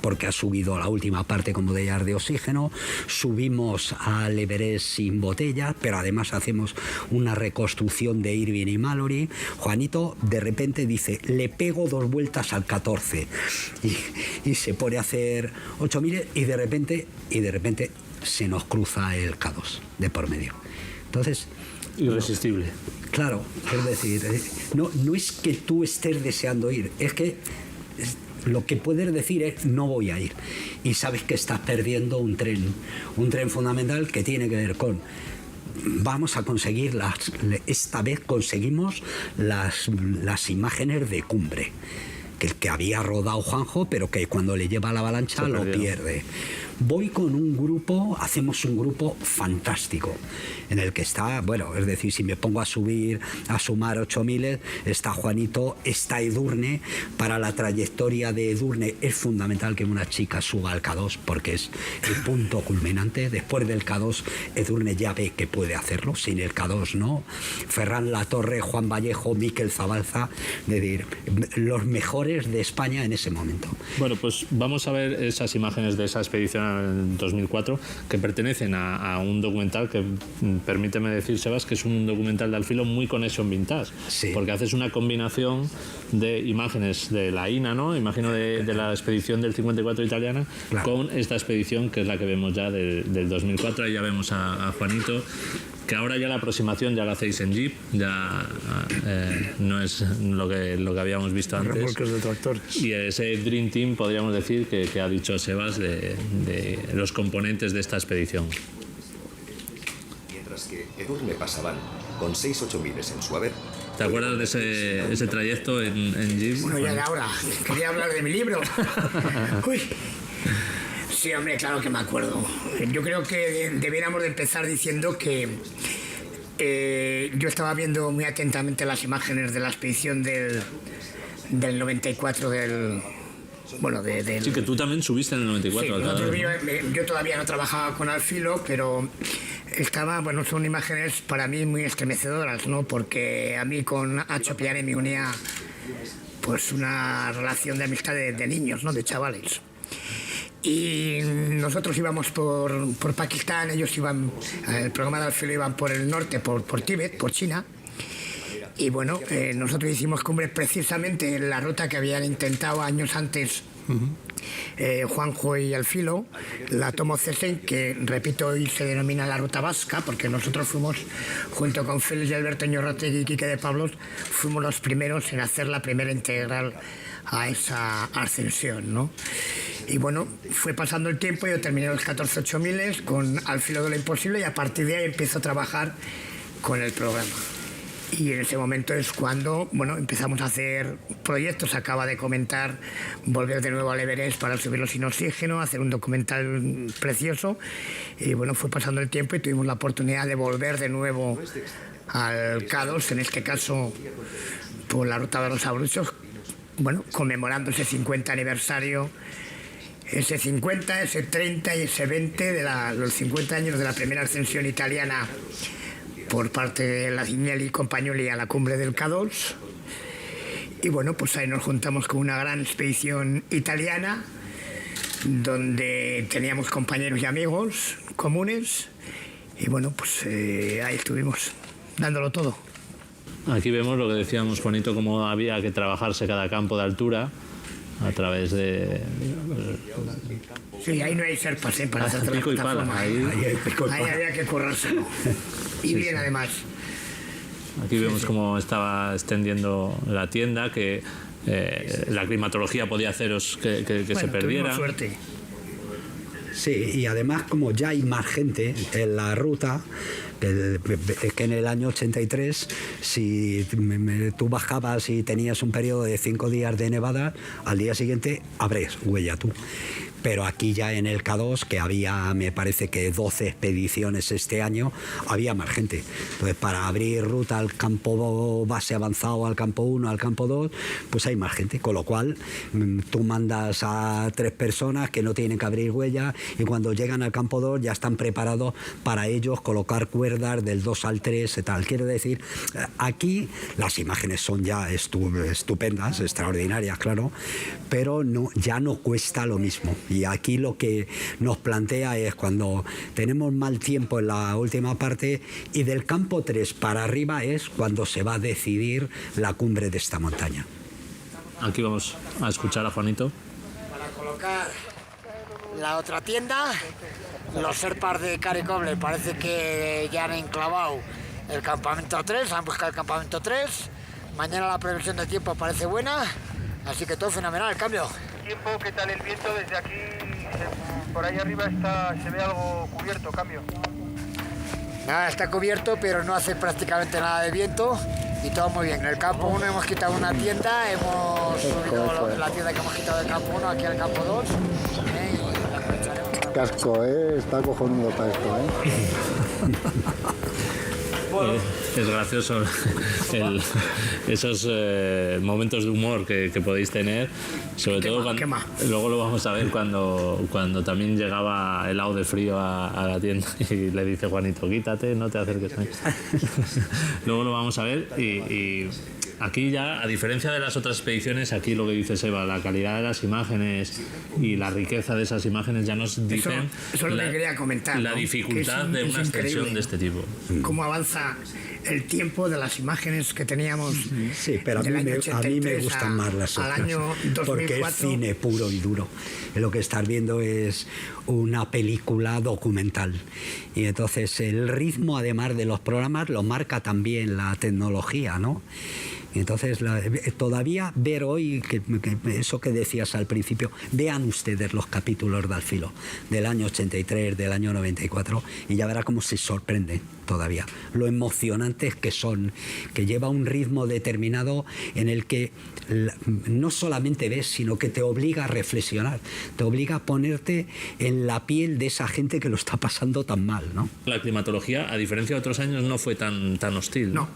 porque ha subido a la última parte con botellas de oxígeno. Subimos al Everest sin botellas, pero además hacemos una reconstrucción de Irvine y Mallory. Juanito de repente dice, le pego 2 vueltas al 14 y se pone a hacer 8000 y de repente se nos cruza el K2 de por medio. Entonces, irresistible. Claro, es decir, no es que tú estés deseando ir, es que lo que puedes decir es no voy a ir, y sabes que estás perdiendo un tren fundamental que tiene que ver con vamos a conseguir esta vez conseguimos las imágenes de cumbre que había rodado Juanjo, pero que cuando le lleva la avalancha lo pierde. Voy con un grupo, hacemos un grupo fantástico, en el que está, bueno, es decir, si me pongo a sumar 8000, está Juanito, está Edurne. Para la trayectoria de Edurne es fundamental que una chica suba al K2 porque es el punto culminante. Después del K2, Edurne ya ve que puede hacerlo, sin el K2 no. Ferran Latorre, Juan Vallejo, Miquel Zabalza, es decir, los mejores de España en ese momento. Bueno, pues vamos a ver esas imágenes de esa expedición en 2004 que pertenecen a un documental que, permíteme decir, Sebas, que es un documental de Al Filo muy Connection Vintage, sí, porque haces una combinación de imágenes de la INA, ¿no? Imagino de la expedición del 54 italiana, claro, con esta expedición que es la que vemos ya del 2004. Ahí ya vemos a Juanito, que ahora ya la aproximación ya la hacéis en Jeep, ya no es lo que habíamos visto antes. Remolques de tractores. Y ese Dream Team podríamos decir que ha dicho Sebas de los componentes de esta expedición. Mientras que Edurne pasaban con 6 8000 en su haber. ¿Te acuerdas de ese trayecto en Jeep? Bueno, ya era hora. Quería hablar de mi libro. Uy. Sí, hombre, claro que me acuerdo. Yo creo que debiéramos de empezar diciendo que yo estaba viendo muy atentamente las imágenes de la expedición del 94 Sí, que tú también subiste en el 94. Sí, yo todavía no trabajaba con Al Filo, pero son imágenes para mí muy estremecedoras, ¿no? Porque a mí con Acho Piane me unía pues una relación de amistad de niños, ¿no? De chavales. Y nosotros íbamos por Pakistán, ellos iban, el programa de Al Filo iban por el norte, por Tíbet, por China. Y bueno, nosotros hicimos cumbre precisamente en la ruta que habían intentado años antes Juanjo y Al Filo, la Tomo Cesen, que repito hoy se denomina la Ruta Vasca, porque nosotros fuimos, junto con Félix y Alberto Ñorrategui y Quique de Pablos, fuimos los primeros en hacer la primera integral a esa ascensión, ¿no? Y bueno, fue pasando el tiempo, yo terminé los 14 8000 con Al Filo de lo Imposible y a partir de ahí empiezo a trabajar con el programa. Y en ese momento es cuando, bueno, empezamos a hacer proyectos. Acaba de comentar volver de nuevo al Everest para subirlo sin oxígeno, hacer un documental precioso. Y bueno, fue pasando el tiempo y tuvimos la oportunidad de volver de nuevo al K2, en este caso por la Ruta de los Abruchos, bueno, conmemorando ese 50 aniversario, ese 50, ese 30 y ese 20 de los 50 años de la primera ascensión italiana por parte de la Agnelli y Compagnoli a la cumbre del K2. Y bueno, pues ahí nos juntamos con una gran expedición italiana donde teníamos compañeros y amigos comunes y bueno, pues ahí estuvimos dándolo todo. Aquí vemos lo que decíamos, Juanito, cómo había que trabajarse cada campo de altura a través de... Sí, ahí no hay serpas, para hacer pico y pala. Ahí había que currárselo. Y bien, sí. Además. Aquí vemos cómo estaba extendiendo la tienda, que la climatología podía haceros que se perdiera. Suerte. Sí, y además como ya hay más gente en la ruta, que en el año 83, si tú bajabas y tenías un periodo de 5 días de nevada, al día siguiente abres huella tú. pero aquí ya en el K2, que había, me parece que 12 expediciones este año, había más gente. Entonces, para abrir ruta al campo base avanzado, al campo 1, al campo 2, pues hay más gente, con lo cual tú mandas a 3 personas que no tienen que abrir huella, y cuando llegan al campo 2 ya están preparados para ellos colocar cuerdas del 2 al 3 y tal. Quiero decir, aquí las imágenes son ya estupendas, extraordinarias, claro, pero ya no cuesta lo mismo. Y aquí lo que nos plantea es cuando tenemos mal tiempo en la última parte, y del campo 3 para arriba es cuando se va a decidir la cumbre de esta montaña. Aquí vamos a escuchar a Juanito. Para colocar la otra tienda, los serpas de Caricoble parece que ya han enclavado el campamento 3, han buscado el campamento 3. Mañana la previsión de tiempo parece buena, así que todo fenomenal, el cambio. Tiempo, ¿qué tal el viento? Desde aquí, por ahí arriba se ve algo cubierto, cambio. Nada, está cubierto, pero no hace prácticamente nada de viento y todo muy bien. En el campo 1 hemos quitado una tienda, hemos subido la tienda que hemos quitado del campo 1 aquí al campo 2. Casco, está cojonudo para esto, Es gracioso esos momentos de humor que podéis tener, sobre todo cuando, luego lo vamos a ver cuando también llegaba helado de frío a la tienda y le dice Juanito, quítate, no te acerques. Luego lo vamos a ver y aquí ya, a diferencia de las otras expediciones, aquí lo que dice Seba, la calidad de las imágenes y la riqueza de esas imágenes ya nos dicen eso es lo que quería comentar, la dificultad de una extensión de este tipo. Cómo avanza el tiempo de las imágenes que teníamos. Sí, pero a mí me gustan más las otras, porque es cine puro y duro. Lo que estás viendo es una película documental, y entonces el ritmo, además de los programas, lo marca también la tecnología, ¿no? Y entonces todavía ver hoy, que eso que decías al principio, vean ustedes los capítulos de Al Filo del año 83, del año 94, y ya verá cómo se sorprenden todavía lo emocionantes que son, que lleva un ritmo determinado en el que no solamente ves, sino que te obliga a reflexionar, te obliga a ponerte en la piel de esa gente que lo está pasando tan mal, ¿no? La climatología, a diferencia de otros años, no fue tan hostil, ¿no?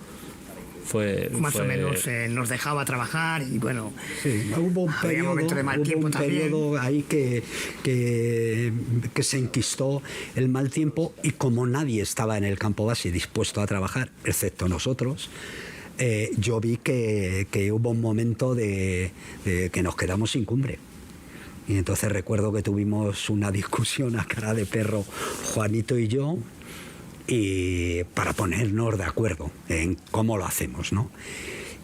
Más o menos nos dejaba trabajar, y bueno, sí, hubo un periodo ahí que se enquistó el mal tiempo, y como nadie estaba en el campo base dispuesto a trabajar, excepto nosotros, yo vi que hubo un momento de que nos quedamos sin cumbre. Y entonces recuerdo que tuvimos una discusión a cara de perro, Juanito y yo, y para ponernos de acuerdo en cómo lo hacemos, ¿no?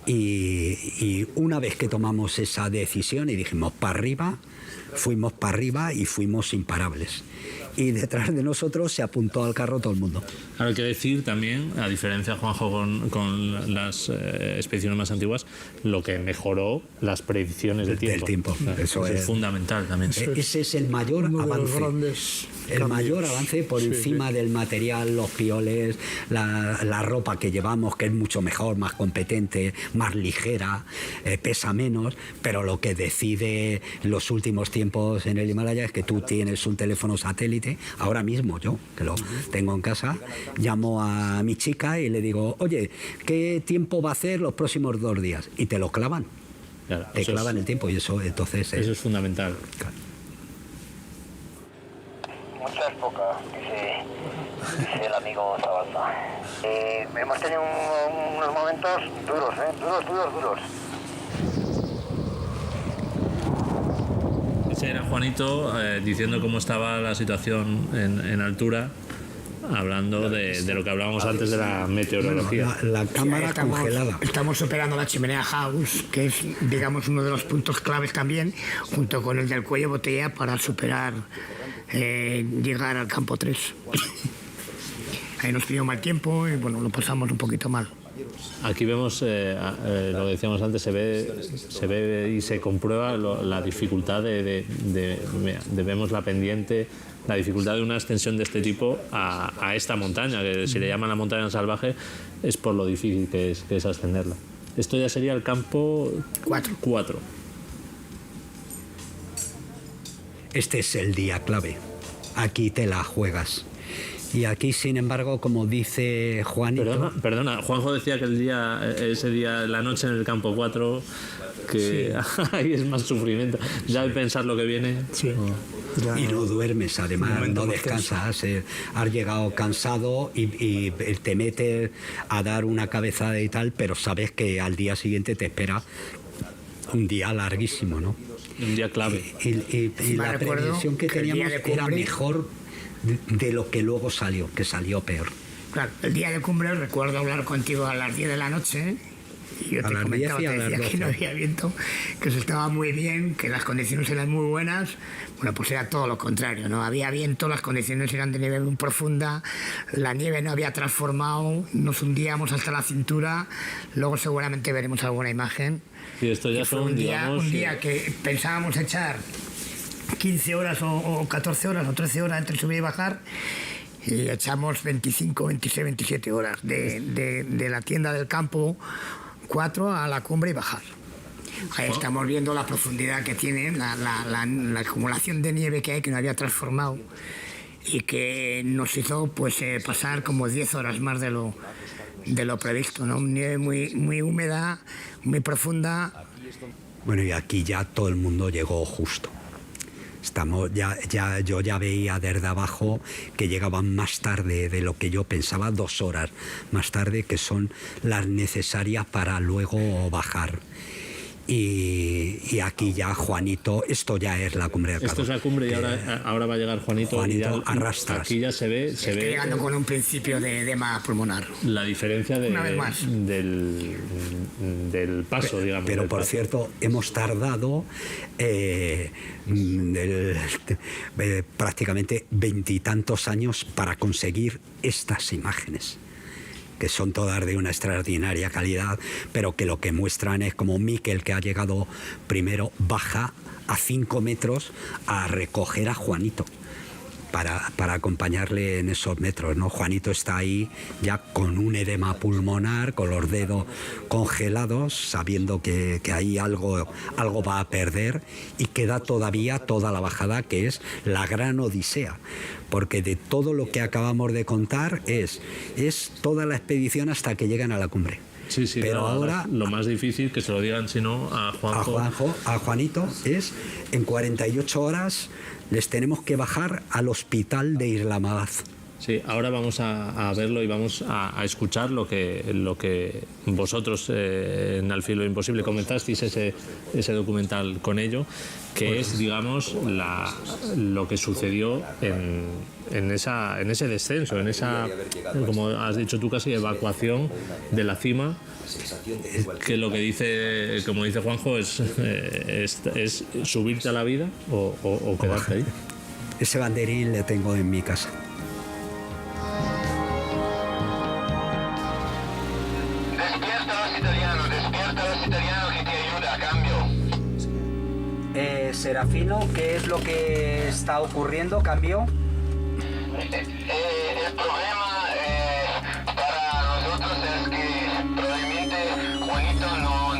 Y una vez que tomamos esa decisión y dijimos para arriba, fuimos para arriba y fuimos imparables. Y detrás de nosotros se apuntó al carro todo el mundo. Ahora hay que decir también, a diferencia, Juanjo, con las expediciones más antiguas, lo que mejoró las predicciones de tiempo. Del tiempo. Eso es fundamental también. Ese es el mayor avance. El mayor avance por encima del material, los pioles, la ropa que llevamos, que es mucho mejor, más competente, más ligera, pesa menos, pero lo que decide los últimos tiempos en el Himalaya es que tú tienes un teléfono satélite. Ahora mismo yo, que lo tengo en casa, llamo a mi chica y le digo, oye, ¿qué tiempo va a hacer los próximos 2 días? Y te lo clavan. Claro, te clavan el tiempo, y eso entonces... Eso es fundamental. Claro. Muchas pocas, dice el amigo Zabalza. Hemos tenido unos momentos duros, duros. Ese era Juanito diciendo cómo estaba la situación en altura, hablando de lo que hablábamos antes de la meteorología. Bueno, la cámara congelada. Estamos superando la chimenea House, que es, digamos, uno de los puntos claves también, junto con el del cuello botella, para superar, llegar al campo 3. Ahí nos pidió mal tiempo y bueno, lo pasamos un poquito mal. Aquí vemos, lo que decíamos antes, se ve y se comprueba la dificultad vemos la pendiente, la dificultad de una extensión de este tipo a esta montaña, que si le llaman la montaña salvaje es por lo difícil que es ascenderla. Esto ya sería el campo 4. este es el día clave. Aquí te la juegas. Y aquí, sin embargo, como dice Juanito... Perdona, Juanjo decía que ese día, la noche en el campo 4, que sí. Ahí es más sufrimiento. Ya de pensar lo que viene. Sí. Y no duermes, además, no descansas. Has llegado cansado y te metes a dar una cabezada y tal, pero sabes que al día siguiente te espera un día larguísimo, ¿no? Un día clave. Y la previsión que teníamos era mejor de lo que luego salió, que salió peor. Claro, el día de cumbre recuerdo hablar contigo a las 10 de la noche y yo te comentaba, te decía que no había viento, que se estaba muy bien, que las condiciones eran muy buenas. Bueno, pues era todo lo contrario, ¿no? Había viento, las condiciones eran de nieve muy profunda, la nieve no había transformado, nos hundíamos hasta la cintura, luego seguramente veremos alguna imagen. Sí, esto ya fue un día que pensábamos echar 15 horas o 14 horas o 13 horas entre subir y bajar, y echamos 25, 26, 27 horas de la tienda del campo 4 a la cumbre y bajar. Ahí estamos viendo la profundidad que tiene, la acumulación de nieve que hay, que no había transformado y que nos hizo pues pasar como 10 horas más de lo previsto, ¿no? Nieve muy húmeda, muy profunda. Bueno, y aquí ya todo el mundo llegó justo. Yo ya veía desde abajo que llegaban más tarde de lo que yo pensaba, 2 horas más tarde, que son las necesarias para luego bajar. Y aquí ya Juanito, esto ya es la cumbre del K2. Esto es la cumbre y ahora va a llegar Juanito. Juanito arrastras. Aquí ya se ve. Estoy llegando con un principio de edema pulmonar. La diferencia del paso, digamos. Pero por cierto, hemos tardado prácticamente 20 y tantos años para conseguir estas imágenes, que son todas de una extraordinaria calidad, pero que lo que muestran es como Mikel, que ha llegado primero, baja a 5 metros a recoger a Juanito para acompañarle en esos metros, ¿no? Juanito está ahí ya con un edema pulmonar, con los dedos congelados, sabiendo que ahí algo va a perder, y queda todavía toda la bajada, que es la gran odisea, porque de todo lo que acabamos de contar es toda la expedición hasta que llegan a la cumbre. Sí, pero ahora lo más difícil, que se lo digan si no a Juanjo. A Juanito, es en 48 horas les tenemos que bajar al hospital de Islamabad. Sí, ahora vamos a verlo y vamos a escuchar lo que vosotros en Al filo imposible comentasteis, ese documental con ello, que es, digamos, lo que sucedió en ese descenso, en esa, como has dicho tú, casi evacuación de la cima, que lo que dice, como dice Juanjo, es subirte a la vida o quedarte ahí. Ese banderín le tengo en mi casa. Serafino, ¿qué es lo que está ocurriendo? ¿Cambio? El problema para nosotros es que probablemente Juanito no ha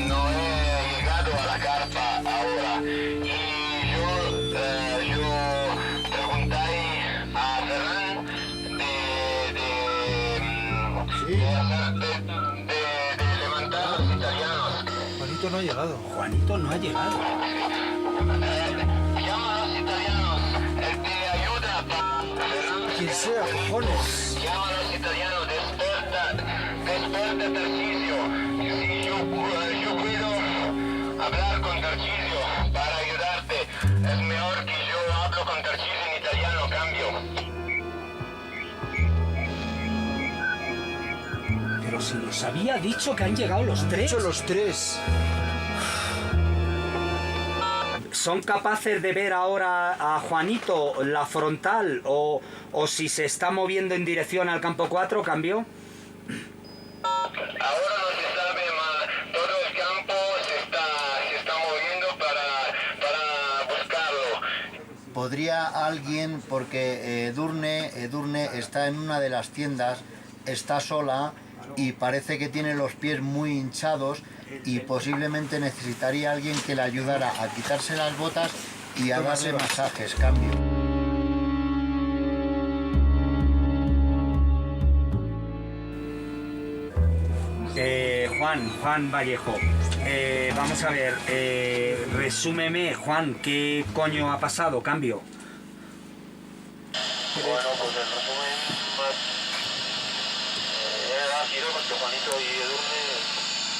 llegado a la carpa ahora. Y yo pregunté a Ferran de levantar a los italianos. Juanito no ha llegado. Juanito no ha llegado. Llama a los italianos, el que ayuda para... Quien sea, cojones. Llama a los italianos, desperta Tarcisio. Si yo puedo hablar con Tarcisio para ayudarte, es mejor que yo hablo con Tarcisio en italiano, cambio. Pero si nos había dicho que han llegado los 3. Los 3. ¿Son capaces de ver ahora a Juanito la frontal o si se está moviendo en dirección al campo 4? ¿Cambio? Ahora no se sabe más. Todo el campo se está moviendo para buscarlo. ¿Podría alguien, porque Edurne está en una de las tiendas, está sola y parece que tiene los pies muy hinchados, y posiblemente necesitaría alguien que le ayudara a quitarse las botas y a darle masajes, cambio. Juan Vallejo, vamos a ver, resúmeme, Juan, ¿qué coño ha pasado? Cambio. Bueno, pues el resumen ha sido porque Juanito y Edurne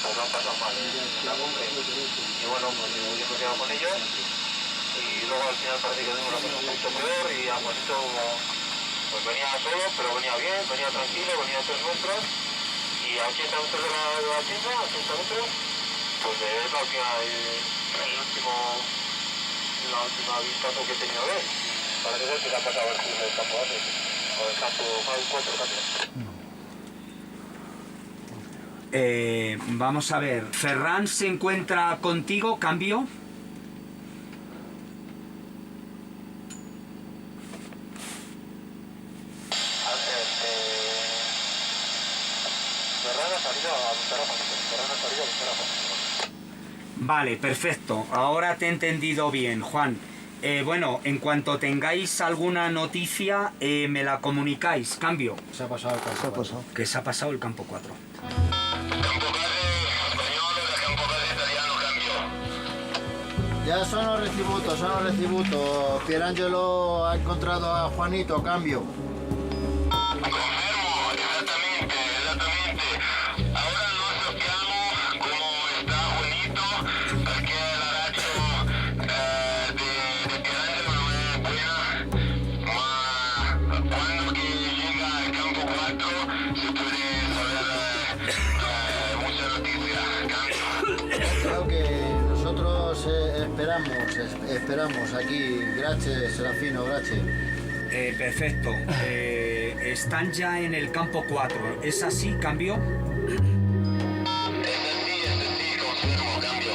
pues lo han pasado mal en la cumbre. Y bueno, pues yo me he quedado con ellos y luego al final parece que Edurne lo pasó un poquito peor y a Juanito pues venía solo, pero venía bien, venía tranquilo, venía a 3 metros. Y a 80 metros de la tienda, a 80 metros, pues es la última vistazo que he tenido de él. Parece ser que se ha pasado el cruce del campo base, o del campo 4 cambios. Vamos a ver, Ferran se encuentra contigo, cambio. Vale, perfecto. Ahora te he entendido bien, Juan. Bueno, en cuanto tengáis alguna noticia, me la comunicáis. Cambio. Se ha pasado el campo 4. Que se ha pasado el campo 4. Ya son los retributos. Pierangelo ha encontrado a Juanito, cambio. Esperamos aquí, gracias Serafino, gracias. Perfecto. Están ya en el campo 4. ¿Es así, cambio? Confirmo, cambio.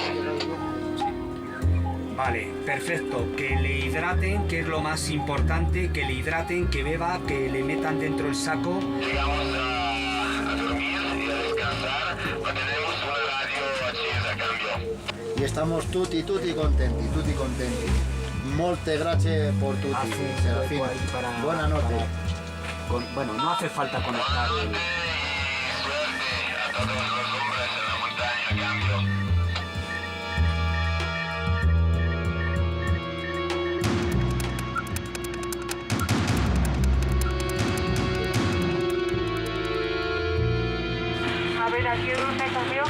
Vale, perfecto. Que le hidraten, que es lo más importante, que le hidraten, que beba, que le metan dentro el saco. Llegamos a dormir y a descansar, tenemos un horario accesa, cambio. Y estamos tutti contenti. Molte gracias por tutti, Serafino. Buenas noches. Bueno, no hace falta conectar el... Suerte a todos los hombres en la montaña, cambio. A ver, aquí Edurne, cambio.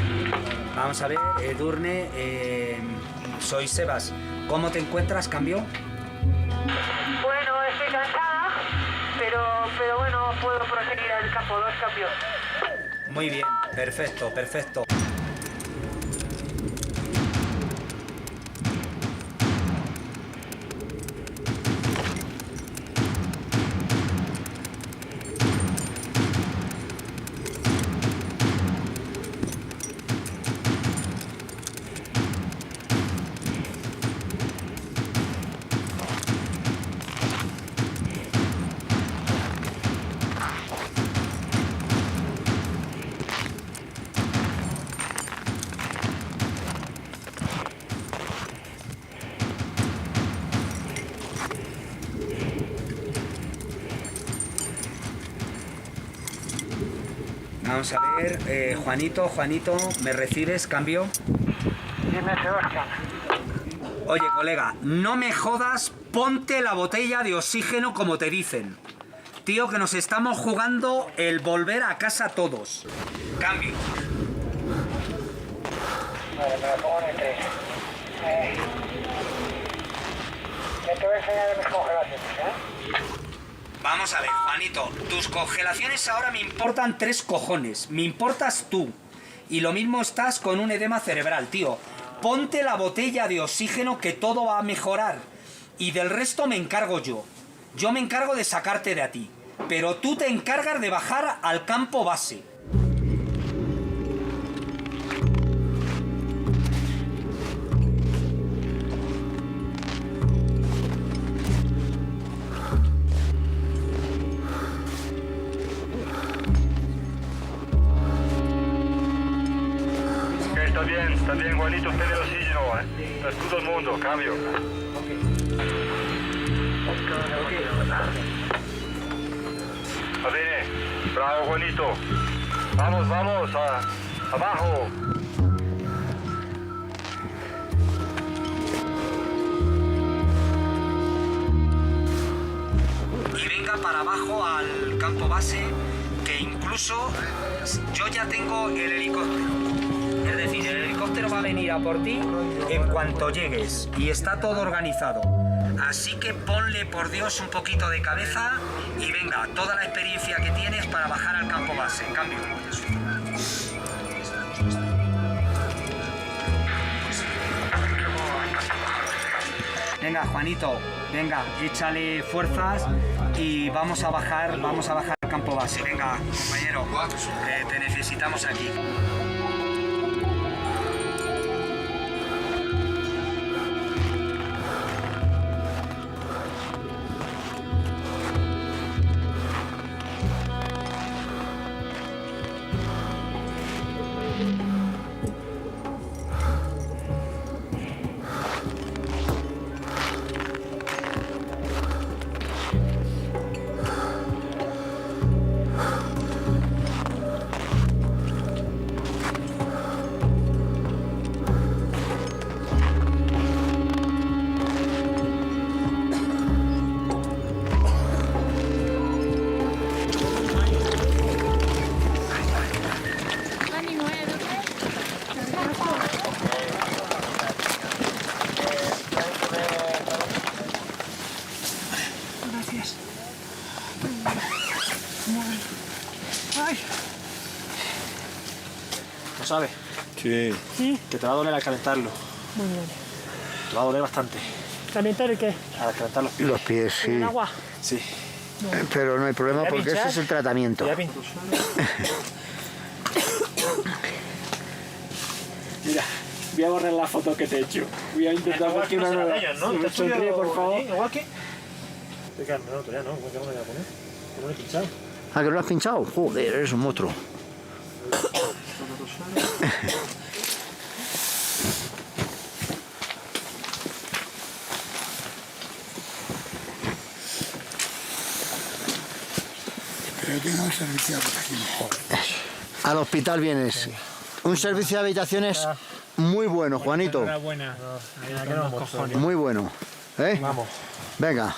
Vamos a ver, Edurne, soy Sebas. ¿Cómo te encuentras, cambio? Bueno, estoy cansada, pero bueno, puedo proseguir al campo 2, cambio. Muy bien, perfecto. Vamos a ver, Juanito, ¿me recibes, cambio? Dime, Sebastián. Oye, colega, no me jodas, ponte la botella de oxígeno como te dicen. Tío, que nos estamos jugando el volver a casa todos. Cambio. Vale, me la pongo en el 3. Ya te voy a enseñar mis congelaciones, Vamos a ver, Juanito, tus congelaciones ahora me importan 3 cojones. Me importas tú. Y lo mismo estás con un edema cerebral, tío. Ponte la botella de oxígeno que todo va a mejorar. Y del resto me encargo yo. Yo me encargo de sacarte de a ti. Pero tú te encargas de bajar al campo base. Está bien, Juanito, ten el oxígeno, Es todo el mundo, cambio. Okay. Viene. Bravo, Juanito. Vamos, vamos, abajo. Y venga para abajo al campo base, que incluso yo ya tengo el helicóptero. Es decir, el helicóptero va a venir a por ti en cuanto llegues y está todo organizado. Así que ponle por Dios un poquito de cabeza y venga, toda la experiencia que tienes para bajar al campo base. En cambio. Venga, Juanito, venga, échale fuerzas y vamos a bajar al campo base. Venga, compañero, te necesitamos aquí. ¿Lo sabes? Sí. ¿Sí? Que te va a doler al calentarlo. Muy bien. Te va a doler bastante. ¿Calentar el qué? Al calentar los pies. Los pies, sí. ¿En agua? Sí. Pero no hay problema porque ese es el tratamiento. Mira, voy a borrar la foto que te he hecho. Voy a intentar porque una nueva. ¿no? ¿Te Sonríe, por favor. ¿Igual que? No, todavía no. ¿Cómo me voy a poner? ¿Cómo lo he pinchado? ¿Ah, que lo has pinchado? Joder, eres un monstruo. Pero tengo un servicio de habitaciones. Al hospital vienes. Un servicio de habitaciones muy bueno, Juanito. Enhorabuena. Muy bueno. ¿Eh? Vamos. Venga.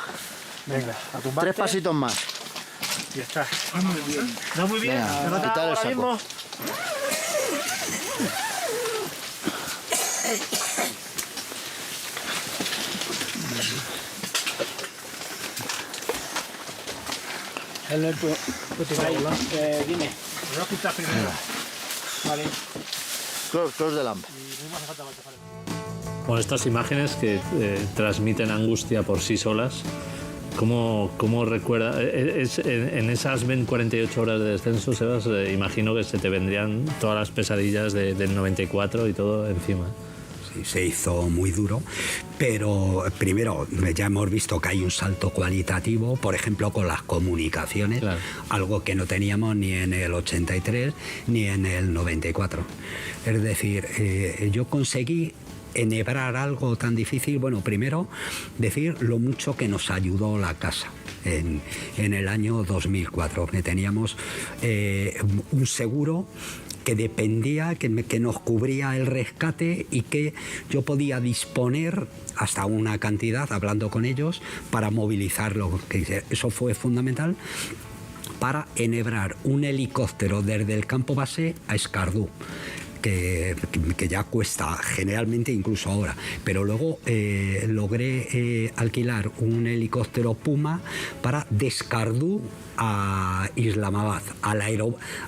Venga, a tumbarte. 3 pasitos más. Ya está. Muy bien. No, muy bien. Venga, ¿Te notas quitar el ahora saco. mismo? Dime, me voy a quitar primero. Vale. Close the lamp. Bueno, estas imágenes que transmiten angustia por sí solas, ¿cómo recuerda? En esas 48 horas de descenso, Sebas, imagino que se te vendrían todas las pesadillas del 94 y todo encima. Sí, se hizo muy duro, pero primero ya hemos visto que hay un salto cualitativo, por ejemplo, con las comunicaciones, claro. Algo que no teníamos ni en el 83 ni en el 94. Es decir, yo conseguí enhebrar algo tan difícil. Bueno, primero decir lo mucho que nos ayudó la casa en el año 2004, que teníamos un seguro que dependía, que nos cubría el rescate y que yo podía disponer hasta una cantidad, hablando con ellos, para movilizarlo. Eso fue fundamental para enhebrar un helicóptero desde el campo base a Escardú. Que ya cuesta generalmente, incluso ahora, pero luego logré alquilar un helicóptero Puma para de Escardú a Islamabad,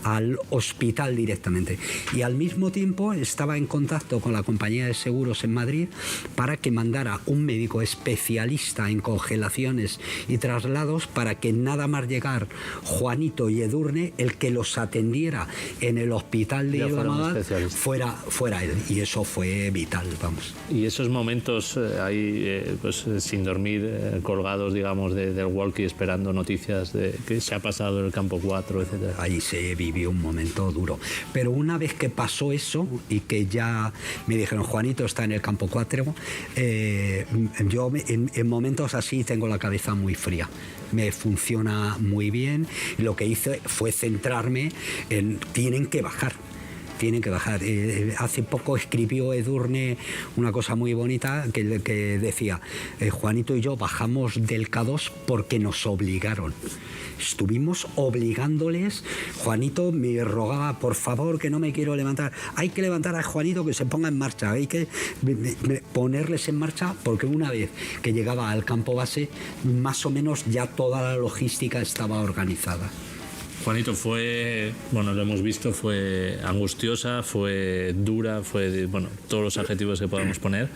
al hospital directamente, y al mismo tiempo estaba en contacto con la compañía de seguros en Madrid para que mandara un médico especialista en congelaciones y traslados para que nada más llegar Juanito y Edurne, el que los atendiera en el hospital de Islamabad fuera él, y eso fue vital, vamos. Y esos momentos ahí, pues sin dormir, colgados, digamos, del walkie, esperando noticias de qué se ha pasado en el campo 4, etcétera. Ahí se vivió un momento duro. Pero una vez que pasó eso y que ya me dijeron, Juanito está en el campo 4, yo en momentos así tengo la cabeza muy fría. Me funciona muy bien. Lo que hice fue centrarme en tienen que bajar. Hace poco escribió Edurne una cosa muy bonita que decía, Juanito y yo bajamos del K2 porque nos obligaron. Estuvimos obligándoles. Juanito me rogaba, por favor, que no me quiero levantar. Hay que levantar a Juanito, que se ponga en marcha. Hay que ponerles en marcha, porque una vez que llegaba al campo base, más o menos ya toda la logística estaba organizada. Juanito fue, bueno, lo hemos visto, fue angustiosa, fue dura, fue, bueno, todos los adjetivos que podamos poner,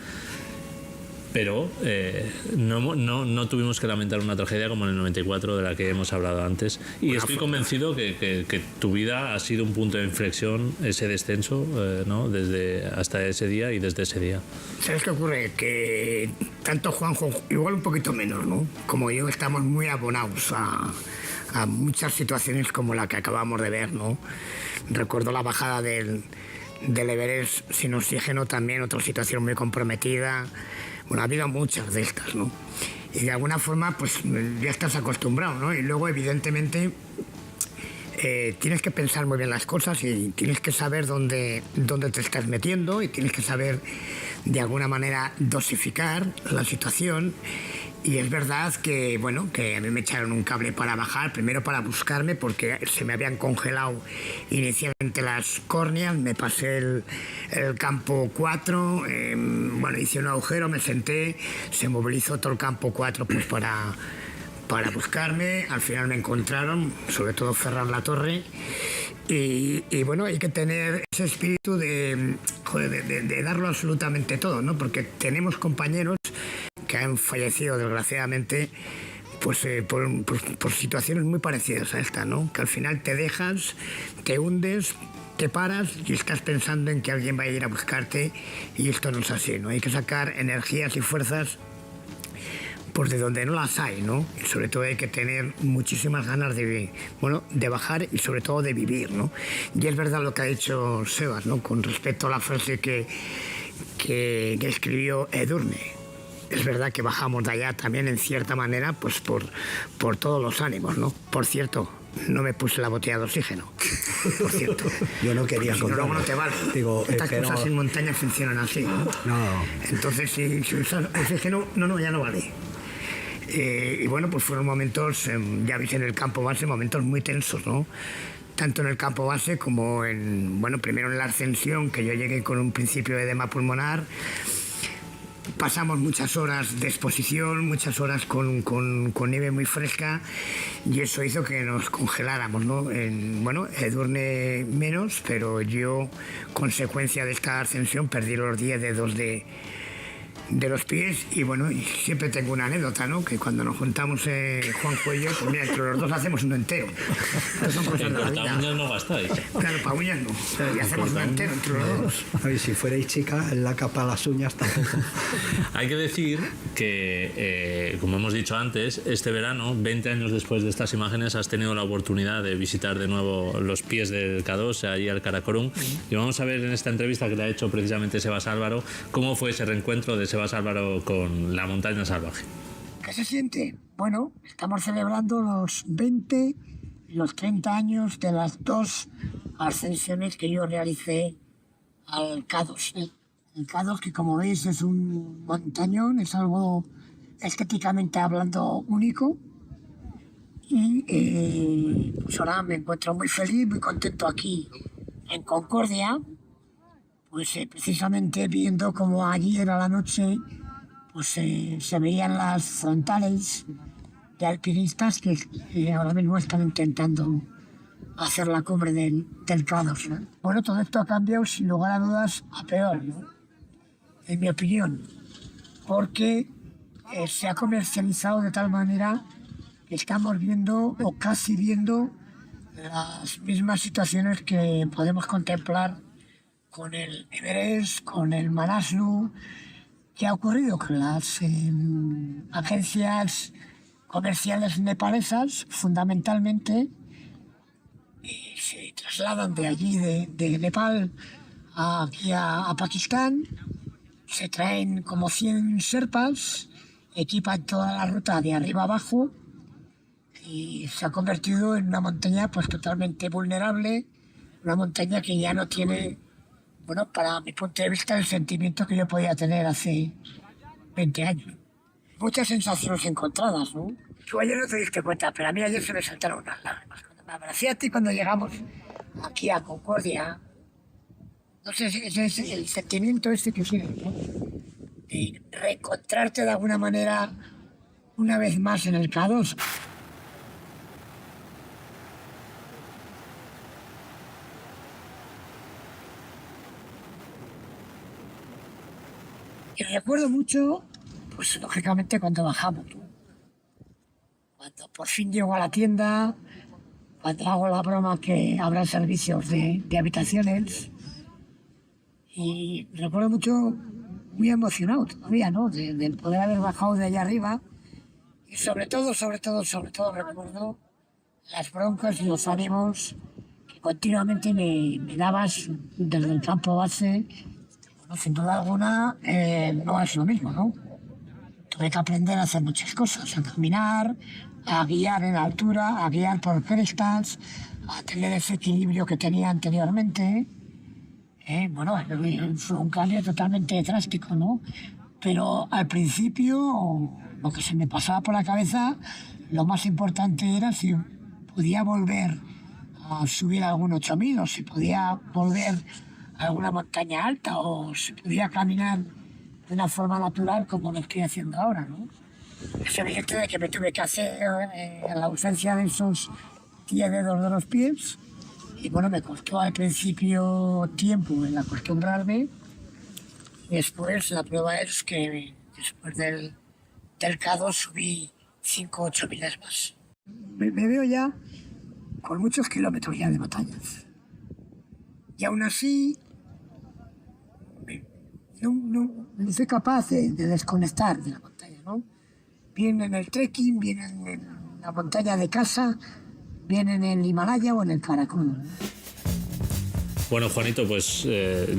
pero no tuvimos que lamentar una tragedia como en el 94 de la que hemos hablado antes, y estoy convencido que tu vida ha sido un punto de inflexión, ese descenso, ¿no? Desde hasta ese día y desde ese día. ¿Sabes qué ocurre? Que tanto Juanjo, igual un poquito menos, ¿no?, como yo, estamos muy abonados a muchas situaciones como la que acabamos de ver, ¿no? Recuerdo la bajada del Everest sin oxígeno, también otra situación muy comprometida. Bueno, ha habido muchas de estas, ¿no? Y de alguna forma, pues ya estás acostumbrado, ¿no? Y luego, evidentemente, tienes que pensar muy bien las cosas y tienes que saber dónde te estás metiendo, y tienes que saber, de alguna manera, dosificar la situación. Y es verdad que, bueno, que a mí me echaron un cable para bajar, primero para buscarme, porque se me habían congelado inicialmente las córneas, me pasé el campo 4, bueno, hice un agujero, me senté, se movilizó todo el campo 4 pues para buscarme. Al final me encontraron, sobre todo Ferran Latorre, y bueno, hay que tener ese espíritu de darlo absolutamente todo, ¿no? Porque tenemos compañeros que han fallecido, desgraciadamente, pues por situaciones muy parecidas a esta, ¿no? Que al final te dejas, te hundes, te paras y estás pensando en que alguien va a ir a buscarte, y esto no es así, ¿no? Hay que sacar energías y fuerzas pues de donde no las hay, ¿no? Y sobre todo hay que tener muchísimas ganas de bajar y sobre todo de vivir, ¿no? Y es verdad lo que ha dicho Sebas, ¿no?, con respecto a la frase que escribió Edurne. Es verdad que bajamos de allá también, en cierta manera, pues por todos los ánimos, ¿no? Por cierto, no me puse la botella de oxígeno, por cierto. Yo no quería contarlo. Si no, luego no te vale. Digo, estas cosas en montaña funcionan así, ¿no? No. Entonces, si usas oxígeno, ya no vale. Y bueno, pues fueron momentos, ya veis en el campo base, momentos muy tensos, ¿no? Tanto en el campo base como primero en la ascensión, que yo llegué con un principio de edema pulmonar. Pasamos muchas horas de exposición, muchas horas con nieve muy fresca, y eso hizo que nos congeláramos, ¿no? Edurne menos, pero yo, consecuencia de esta ascensión, perdí los 10 dedos de los pies. Y bueno, y siempre tengo una anécdota, ¿no? Que cuando nos juntamos Juanjo y yo, pues mira, entre los dos hacemos uno entero. Estas son cosas de la vida. Para uñas no gastáis. Claro, para uñas no. Y hacemos uno entero entre los dos. Ay, si fuerais chica, la capa las uñas tampoco. Hay que decir que, como hemos dicho antes, este verano, 20 años después de estas imágenes, has tenido la oportunidad de visitar de nuevo los pies del K2, allí al Karakorum. Y vamos a ver en esta entrevista que le ha hecho precisamente Sebas Álvaro, cómo fue ese reencuentro de Sebas Álvaro con la montaña salvaje. ¿Qué se siente? Bueno, estamos celebrando los 20 y los 30 años de las dos ascensiones que yo realicé al K2. El K2, que como veis es un montañón, es algo estéticamente hablando único. Y pues ahora me encuentro muy feliz, muy contento aquí en Concordia, pues precisamente viendo como ayer a la noche pues se veían las frontales de alpinistas que ahora mismo están intentando hacer la cumbre del K2, ¿no? Bueno, todo esto ha cambiado sin lugar a dudas a peor, ¿no?, en mi opinión, porque se ha comercializado de tal manera que estamos viendo o casi viendo las mismas situaciones que podemos contemplar con el Everest, con el Manaslu. ¿Qué ha ocurrido? Que las agencias comerciales nepalesas, fundamentalmente, se trasladan de allí, de Nepal, aquí a Pakistán, se traen como 100 sherpas, equipan toda la ruta de arriba abajo y se ha convertido en una montaña pues totalmente vulnerable, una montaña que ya no tiene, bueno, para mi punto de vista, el sentimiento que yo podía tener hace 20 años. Muchas sensaciones encontradas, ¿no? Tú ayer no te diste cuenta, pero a mí ayer se me saltaron unas lágrimas. Cuando me abracé a ti, cuando llegamos aquí a Concordia, no sé si ese es el sentimiento este que tienes, ¿no? De reencontrarte de alguna manera una vez más en el K2. Y recuerdo mucho, pues lógicamente cuando bajamos, ¿no? Cuando por fin llego a la tienda, cuando hago la broma que habrá servicios de habitaciones. Y recuerdo mucho, muy emocionado todavía, ¿no? De poder haber bajado de allá arriba. Y sobre todo recuerdo las broncas y los ánimos que continuamente me dabas desde el campo base. Bueno, sin duda alguna, no es lo mismo, ¿no? Tuve que aprender a hacer muchas cosas, a caminar, a guiar en altura, a guiar por crestas, a tener ese equilibrio que tenía anteriormente. Bueno, fue un cambio totalmente drástico, ¿no? Pero al principio, lo que se me pasaba por la cabeza, lo más importante era si podía volver a subir algún 8000 o si podía volver a alguna montaña alta o si podía caminar de una forma natural como lo estoy haciendo ahora, ¿no? Es evidente de que me tuve que hacer en la ausencia de esos 10 dedos de los pies. Y bueno, me costó al principio tiempo en acostumbrarme. Y después la prueba es que después del K2 subí 5 o 8 miles más. Me veo ya con muchos kilómetros ya de montañas. Y aún así no soy capaz de desconectar de la montaña, ¿no? Bien en el trekking, bien en la montaña de casa, bien en el Himalaya o en el Karakorum. Bueno, Juanito, pues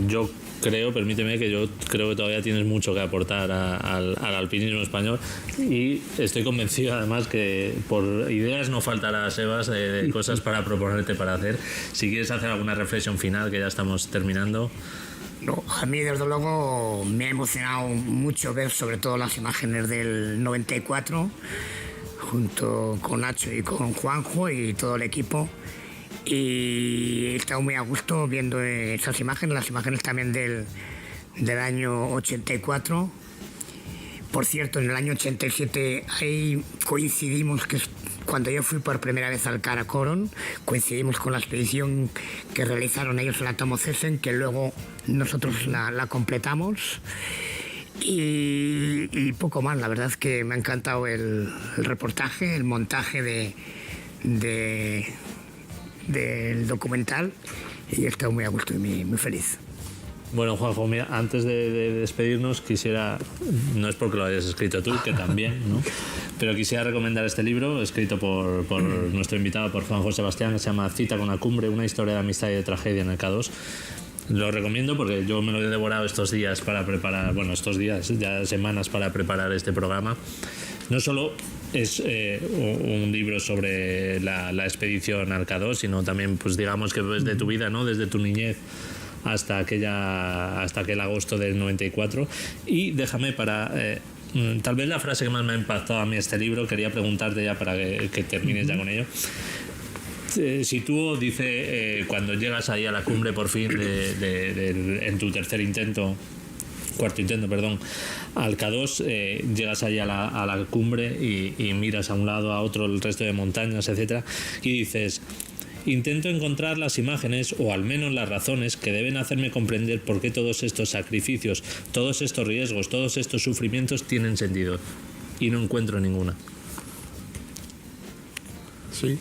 yo creo, permíteme, que yo creo que todavía tienes mucho que aportar al alpinismo español y estoy convencido además que por ideas no faltará, Sebas, de cosas para proponerte para hacer. Si quieres hacer alguna reflexión final, que ya estamos terminando. No, a mí desde luego me ha emocionado mucho ver sobre todo las imágenes del 94 junto con Nacho y con Juanjo y todo el equipo, y he estado muy a gusto viendo esas imágenes, las imágenes también del año 84. Por cierto, en el año 87 ahí coincidimos, que es cuando yo fui por primera vez al Karakorum, coincidimos con la expedición que realizaron ellos en la Tomo Cesen, que luego nosotros la completamos. Y poco más, la verdad es que me ha encantado el reportaje, el montaje del documental, y he estado muy a gusto y muy feliz. Bueno, Juanjo, mira, antes de despedirnos quisiera, no es porque lo hayas escrito tú, que también, ¿no? Pero quisiera recomendar este libro, escrito por nuestro invitado, por Juanjo Sebastián, que se llama Cita con la Cumbre, una historia de amistad y de tragedia en el K2. Lo recomiendo porque yo me lo he devorado estos días para preparar, bueno, estos días, ya semanas para preparar este programa. No solo es un libro sobre la expedición al K2, sino también, pues digamos que desde tu vida, ¿no? Desde tu niñez hasta aquel agosto del 94. Y déjame para... tal vez la frase que más me ha impactado a mí este libro, quería preguntarte ya para que termines ya con ello. Sitúo, dice, cuando llegas ahí a la cumbre por fin en tu cuarto intento, al K2, llegas ahí a la cumbre y miras a un lado, a otro, el resto de montañas, etcétera, y dices: intento encontrar las imágenes o al menos las razones que deben hacerme comprender por qué todos estos sacrificios, todos estos riesgos, todos estos sufrimientos tienen sentido, y no encuentro ninguna. Sí.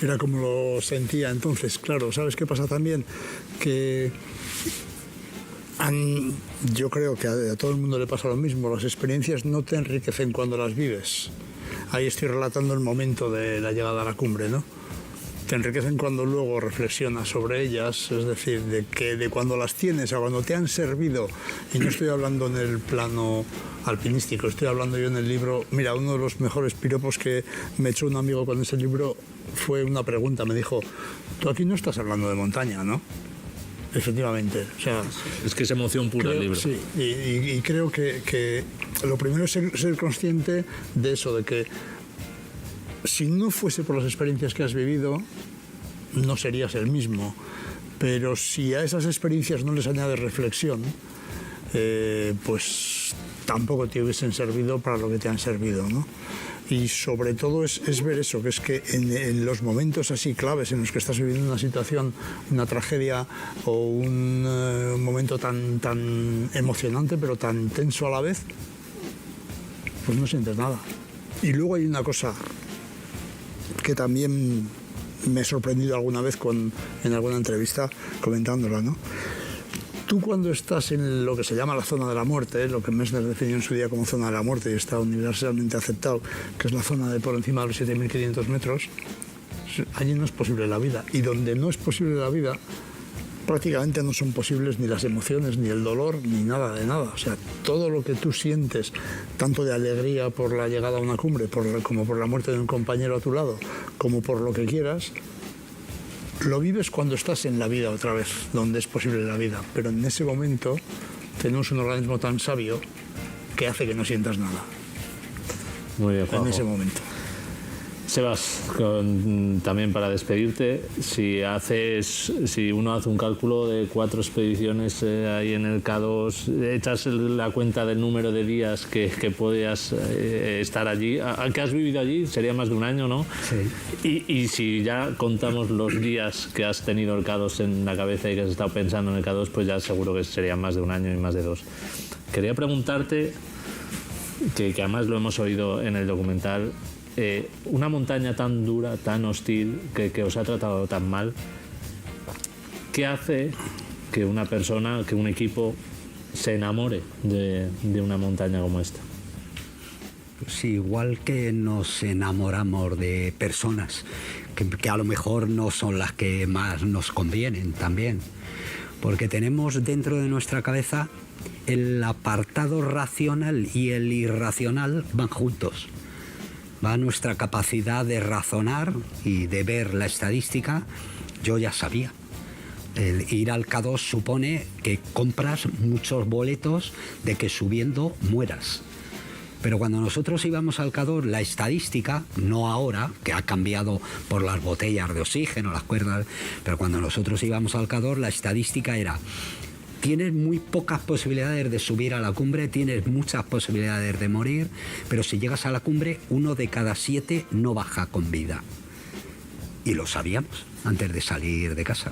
Era como lo sentía entonces, claro. ¿Sabes qué pasa también? que yo creo que a todo el mundo le pasa lo mismo. Las experiencias no te enriquecen cuando las vives. Ahí estoy relatando el momento de la llegada a la cumbre, ¿no? Te enriquecen cuando luego reflexionas sobre ellas, es decir, de cuando las tienes o cuando te han servido. Y no estoy hablando en el plano alpinístico, estoy hablando yo en el libro. Mira, uno de los mejores piropos que me echó un amigo con ese libro fue una pregunta. Me dijo, tú aquí no estás hablando de montaña, ¿no? Efectivamente. O sea, es que es emoción pura el libro. Sí, y creo que lo primero es ser consciente de eso, de que si no fuese por las experiencias que has vivido, no serías el mismo. Pero si a esas experiencias no les añades reflexión, pues tampoco te hubiesen servido para lo que te han servido, ¿no? Y sobre todo es ver eso, que es que en los momentos así claves en los que estás viviendo una situación, una tragedia o un momento tan emocionante pero tan tenso a la vez, pues no sientes nada. Y luego hay una cosa que también me he sorprendido alguna vez en alguna entrevista comentándola, ¿no? Tú cuando estás en lo que se llama la zona de la muerte, lo que Messner definió en su día como zona de la muerte y está universalmente aceptado, que es la zona de por encima de los 7.500 metros, allí no es posible la vida. Y donde no es posible la vida, prácticamente no son posibles ni las emociones, ni el dolor, ni nada de nada. O sea, todo lo que tú sientes, tanto de alegría por la llegada a una cumbre, como por la muerte de un compañero a tu lado, como por lo que quieras, lo vives cuando estás en la vida otra vez, donde es posible la vida. Pero en ese momento tenemos un organismo tan sabio que hace que no sientas nada. Muy bien, Juanjo. En ese momento. Sebas, también para despedirte, si uno hace un cálculo de 4 expediciones ahí en el K2, echas la cuenta del número de días que podías estar allí, que has vivido allí, sería más de un año, ¿no? Sí. Y si ya contamos los días que has tenido el K2 en la cabeza y que has estado pensando en el K2, pues ya seguro que sería más de un año y más de 2. Quería preguntarte, que además lo hemos oído en el documental, una montaña tan dura, tan hostil, que os ha tratado tan mal, ¿qué hace que una persona, que un equipo se enamore de una montaña como esta? Pues igual que nos enamoramos de personas que a lo mejor no son las que más nos convienen también, porque tenemos dentro de nuestra cabeza el apartado racional y el irracional van juntos. Va nuestra capacidad de razonar y de ver la estadística. Yo ya sabía. El ir al K2 supone que compras muchos boletos de que subiendo mueras. Pero cuando nosotros íbamos al K2, la estadística, no ahora, que ha cambiado por las botellas de oxígeno, las cuerdas, pero cuando nosotros íbamos al K2, la estadística era: tienes muy pocas posibilidades de subir a la cumbre, tienes muchas posibilidades de morir, pero si llegas a la cumbre, 1 de cada 7 no baja con vida. Y lo sabíamos antes de salir de casa.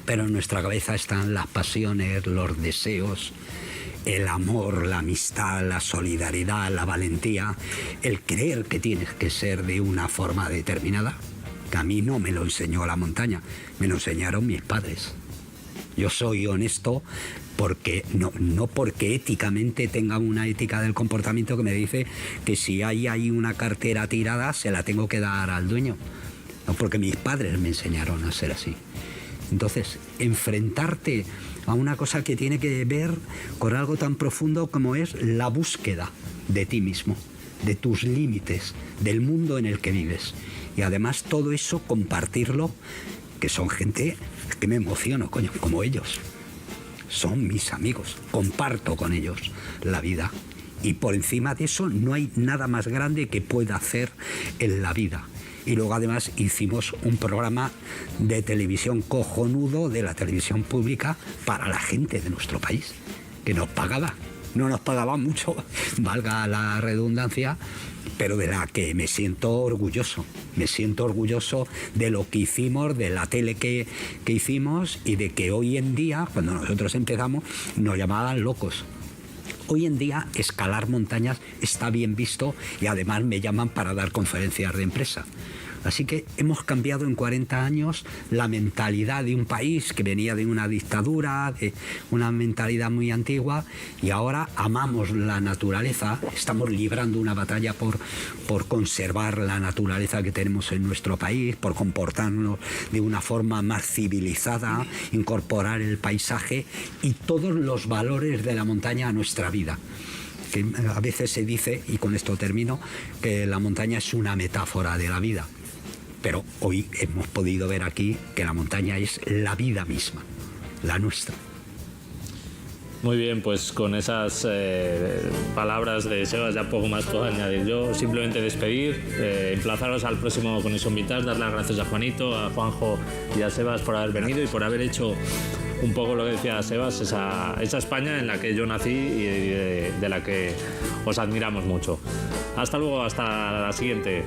Pero en nuestra cabeza están las pasiones, los deseos, el amor, la amistad, la solidaridad, la valentía, el creer que tienes que ser de una forma determinada, que a mí no me lo enseñó la montaña, me lo enseñaron mis padres. Yo soy honesto porque no porque éticamente tenga una ética del comportamiento que me dice que si hay una cartera tirada se la tengo que dar al dueño. No, porque mis padres me enseñaron a ser así. Entonces, enfrentarte a una cosa que tiene que ver con algo tan profundo como es la búsqueda de ti mismo, de tus límites, del mundo en el que vives. Y además todo eso compartirlo, que son gente que me emociono, coño, como ellos. Son mis amigos, comparto con ellos la vida. Y por encima de eso no hay nada más grande que pueda hacer en la vida. Y luego además hicimos un programa de televisión cojonudo, de la televisión pública, para la gente de nuestro país, que nos pagaba. No nos pagaba mucho, valga la redundancia, pero de la que me siento orgulloso. Me siento orgulloso de lo que hicimos, de la tele que hicimos, y de que hoy en día, cuando nosotros empezamos, nos llamaban locos. Hoy en día escalar montañas está bien visto y además me llaman para dar conferencias de empresa. Así que hemos cambiado en 40 años la mentalidad de un país que venía de una dictadura, de una mentalidad muy antigua, y ahora amamos la naturaleza, estamos librando una batalla por conservar la naturaleza que tenemos en nuestro país, por comportarnos de una forma más civilizada, incorporar el paisaje y todos los valores de la montaña a nuestra vida. Que a veces se dice, y con esto termino, que la montaña es una metáfora de la vida. Pero hoy hemos podido ver aquí que la montaña es la vida misma, la nuestra. Muy bien, pues con esas palabras de Sebas ya poco más puedo añadir. Yo simplemente despedir, emplazaros al próximo con eso invitar, dar las gracias a Juanito, a Juanjo y a Sebas por haber venido y por haber hecho un poco lo que decía Sebas, esa España en la que yo nací y de la que os admiramos mucho. Hasta luego, hasta la siguiente.